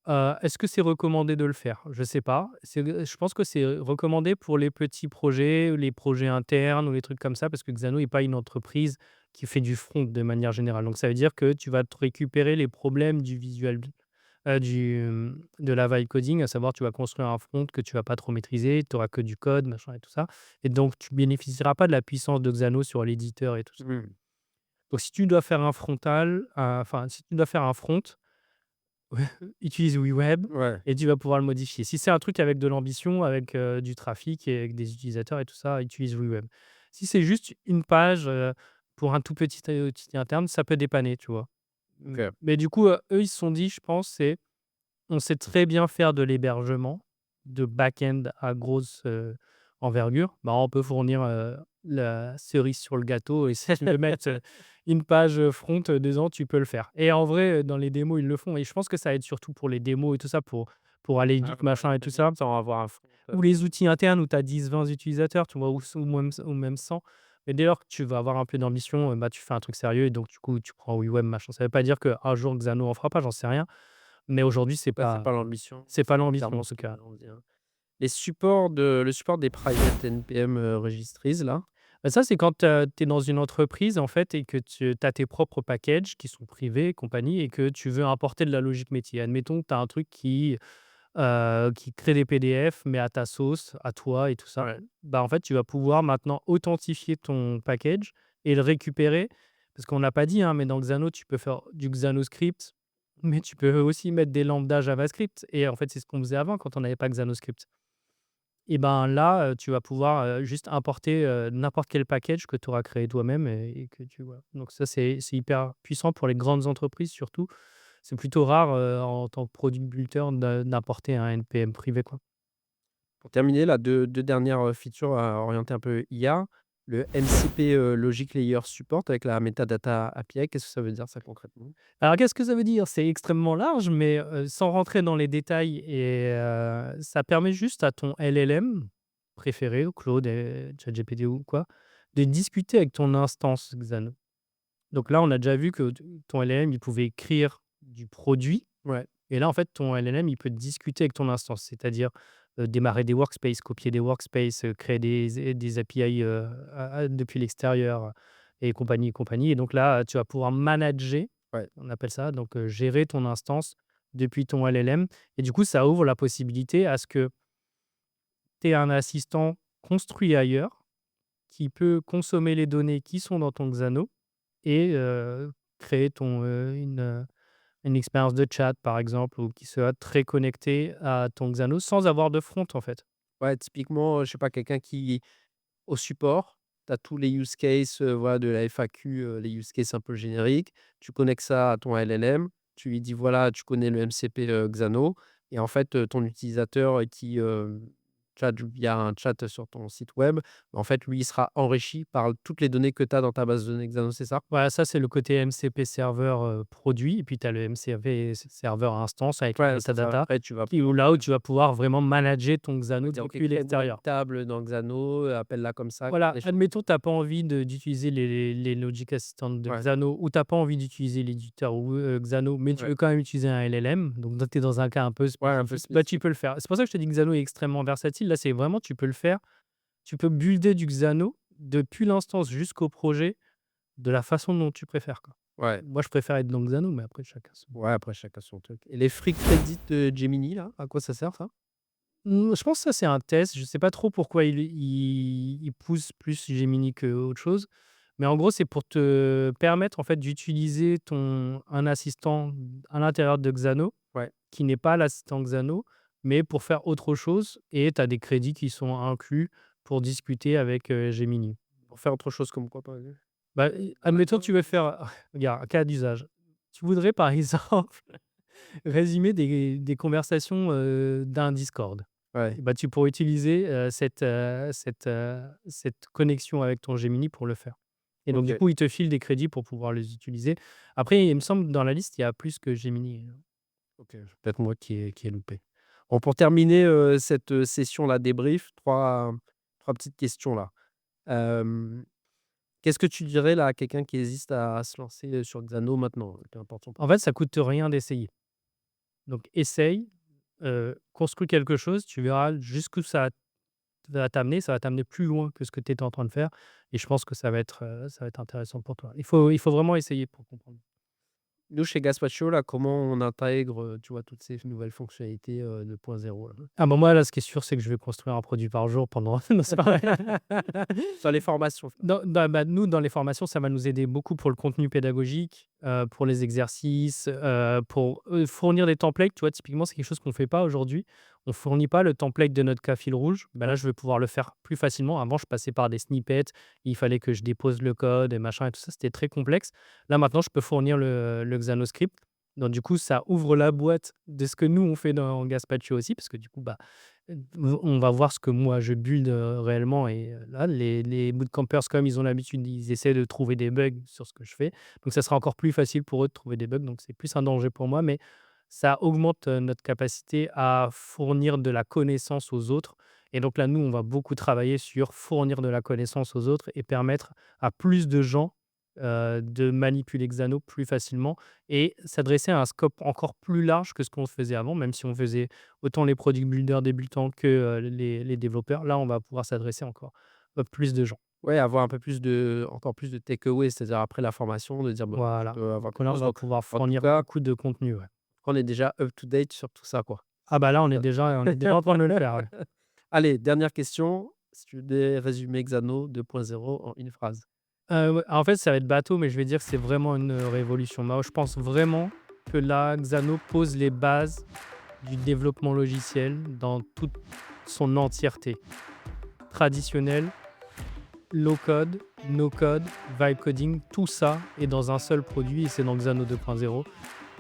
Est-ce que c'est recommandé de le faire? Je sais pas. Je pense que c'est recommandé pour les petits projets, les projets internes ou les trucs comme ça, parce que Xano n'est pas une entreprise qui fait du front de manière générale. Donc ça veut dire que tu vas te récupérer les problèmes du visual, de la vibe coding, à savoir tu vas construire un front que tu vas pas trop maîtriser, tu auras que du code, machin et tout ça et donc tu bénéficieras pas de la puissance de Xano sur l'éditeur et tout ça. Mmh. Donc si tu dois faire un frontal, enfin si tu dois faire un front, ouais, utilise WeWeb Ouais. et tu vas pouvoir le modifier. Si c'est un truc avec de l'ambition, avec, du trafic et avec des utilisateurs et tout ça, utilise WeWeb. Si c'est juste une page, pour un tout petit outil interne, ça peut dépanner, tu vois? OK. Mais du coup, eux, ils se sont dit, je pense, c'est: «On sait très bien faire de l'hébergement, de back-end à grosse, envergure. Bah, on peut fournir, la cerise sur le gâteau et si tu veux mettre, une page, front, dedans, tu peux le faire» et en vrai, dans les démos, ils le font et je pense que ça aide surtout pour les démos et tout ça, pour aller Ah vite, ouais, machin et tout ça. sans avoir un front, Ou les outils internes où tu as 10-20 utilisateurs, tu vois? Ou même 100. Mais dès lors que tu vas avoir un peu d'ambition, bah, tu fais un truc sérieux et donc du coup, tu prends WeWeb, machin. Ça veut pas dire qu'un jour Xano en fera pas, j'en sais rien. Mais aujourd'hui, bah, c'est pas l'ambition, c'est pas l'ambition clairement en ce tout que cas. on dit, hein. Le support des private NPM, registries là. Bah, ça, c'est quand, tu es dans une entreprise, en fait et que tu as tes propres packages qui sont privés et compagnie et que tu veux importer de la logique métier. Admettons que tu as un truc qui crée des PDF, mais à ta sauce, à toi et tout ça. Ouais. Bah, en fait, tu vas pouvoir maintenant authentifier ton package et le récupérer. Parce qu'on n'a pas dit, hein, mais dans Xano, tu peux faire du Xanoscript, mais tu peux aussi mettre des lambda JavaScript. Et en fait, c'est ce qu'on faisait avant quand on n'avait pas Xanoscript. et ben là, tu vas pouvoir, juste importer, n'importe quel package que tu auras créé toi-même et que tu voilà. Donc ça, c'est hyper puissant pour les grandes entreprises surtout. C'est plutôt rare, en tant que product builder d'importer un NPM privé, quoi. Pour terminer, là, deux dernières, features, orientées un peu IA. Le MCP, Logic Layer Support avec la Metadata API, qu'est-ce que ça veut dire ça concrètement? Alors qu'est-ce que ça veut dire? C'est extrêmement large, mais sans rentrer dans les détails et ça permet juste à ton LLM préféré, ou Claude, ChatGPT ou quoi, de discuter avec ton instance Xano. Donc là, on a déjà vu que ton LLM, il pouvait écrire du produit Ouais, et là, en fait, ton LLM, il peut discuter avec ton instance, c'est-à-dire, démarrer des workspaces, copier des workspaces, créer des API, depuis l'extérieur, et compagnie et compagnie et donc là, tu vas pouvoir manager, ouais. on appelle ça, donc gérer ton instance depuis ton LLM et du coup, ça ouvre la possibilité à ce que tu aies un assistant construit ailleurs qui peut consommer les données qui sont dans ton Xano et créer une expérience de chat, par exemple, ou qui soit très connectée à ton Xano sans avoir de front, en fait. Ouais, typiquement, je sais pas, quelqu'un qui au support, tu as tous les use cases, voilà, de la FAQ, les use cases un peu génériques. Tu connectes ça à ton LLM, tu lui dis: «Voilà, tu connais le MCP, Xano» et en fait, ton utilisateur, qui, chatte via un chat sur ton site web, en fait, lui, il sera enrichi par toutes les données que tu as dans ta base de données Xano, c'est ça? Voilà, ça, c'est le côté MCP serveur, produit et puis tu as le MCP serveur instance avec les Ouais, c'est ça. métadatas Après, tu vas qui où pouvoir là où tu vas pouvoir vraiment manager ton tu vas Xano dire: «OK, depuis crée-moi une l'extérieur. table dans Xano, appelle-la comme ça», Voilà, des choses. admettons, tu as pas envie d'utiliser les Logic Assistant de Ouais, Xano ou tu as pas envie d'utiliser l'éditeur ou Xano, mais tu ouais, veux quand même utiliser un LLM, donc tu es dans un cas un peu ouais, un peu spécifique, bah, tu spécifique. peux le faire. C'est pour ça que je te dis que Xano est extrêmement versatile. Là, c'est vraiment tu peux le faire. Tu peux builder du Xano depuis l'instance jusqu'au projet de la façon dont tu préfères, quoi. Ouais. Moi, je préfère être dans Xano, mais après chacun son. Ouais, après chacun son truc et les free credits de Gemini là, à quoi ça sert ça? Je pense que ça, c'est un test. Je sais pas trop pourquoi il pousse plus Gemini qu'autre chose, mais en gros, c'est pour te permettre, en fait, d'utiliser un assistant à l'intérieur de Xano, Ouais, qui n'est pas l'assistant Xano, mais pour faire autre chose et tu as des crédits qui sont inclus pour discuter avec, Gemini. pour faire autre chose comme quoi par exemple? Bah, admettons, tu veux faire regarde, un cas d'usage. Tu voudrais, par exemple, résumer des conversations, d'un Discord. Ouais, Et bah, tu pourrais utiliser, cette connexion avec ton Gemini pour le faire. Et donc du OK, coup, il te file des crédits pour pouvoir les utiliser. Après, il me semble dans la liste, il y a plus que Gemini. OK, c'est peut-être moi qui ai loupé. Bon pour terminer, cette, session-là débrief, trois petites questions là. Hem, Qu'est-ce que tu dirais là à quelqu'un qui hésite à se lancer, sur Xano maintenant? C'est important pour En fait, ça coûte rien d'essayer. Donc essaye, construis quelque chose, tu verras jusqu'où ça va t'amener plus loin que ce que tu étais en train de faire et je pense que ça va être intéressant pour toi. Il faut vraiment essayer pour comprendre. nous chez Gaspacho là, comment on intègre, tu vois, toutes ces nouvelles fonctionnalités, 2.0 là? Ah bah, moi, là, ce qui est sûr, c'est que je vais construire un produit par jour pendant non, c'est pas vrai. Dans les formations? Nous, dans les formations, ça va nous aider beaucoup pour le contenu pédagogique, pour les exercices, pour, fournir des templates. Tu vois, typiquement, c'est quelque chose qu'on ne fait pas aujourd'hui. On ne fournit pas le template de notre cas fil rouge. Bah, là, Ouais. je vais pouvoir le faire plus facilement. Avant, je passais par des snippets. Il fallait que je dépose le code et machin et tout ça. C'était très complexe. Là, maintenant, je peux fournir le Xanoscript. Donc du coup, ça ouvre la boîte de ce que nous, on fait dans Gaspacho aussi parce que du coup, bah, on va voir ce que moi je build, réellement et là, les bootcampers, comme ils ont l'habitude, ils essaient de trouver des bugs sur ce que je fais. Donc ça sera encore plus facile pour eux de trouver des bugs, donc c'est plus un danger pour moi, mais ça augmente, notre capacité à fournir de la connaissance aux autres et donc là, nous, on va beaucoup travailler sur fournir de la connaissance aux autres et permettre à plus de gens, de manipuler Xano plus facilement et s'adresser à un scope encore plus large que ce qu'on faisait avant, même si on faisait autant les product builders débutants que, les développeurs. Là, on va pouvoir s'adresser encore, plus de gens. Ouais, avoir un peu plus de encore plus de takeaway, c'est-à-dire après la formation, de dire: «Bah, je Voilà. peux avoir Donc quelque là, on chose». va Donc pouvoir en tout fournir cas, beaucoup de contenu, ouais. on est déjà up to date sur tout ça, quoi. Ah bah, là, on est déjà en train de le faire, ouais. Allez, dernière question. Si tu devais résumer Xano 2.0 en une phrase? Ouais, en fait, ça va être bateau, mais je vais dire que c'est vraiment une, révolution. Moi, je pense vraiment que là, Xano pose les bases du développement logiciel dans son entièreté. Traditionnel, low code, no code, vibe coding, tout ça est dans un seul produit et c'est dans Xano 2.0.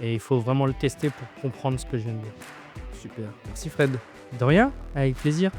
Et il faut vraiment le tester pour comprendre ce que je viens de dire. Super. Merci Fred. De rien, avec plaisir.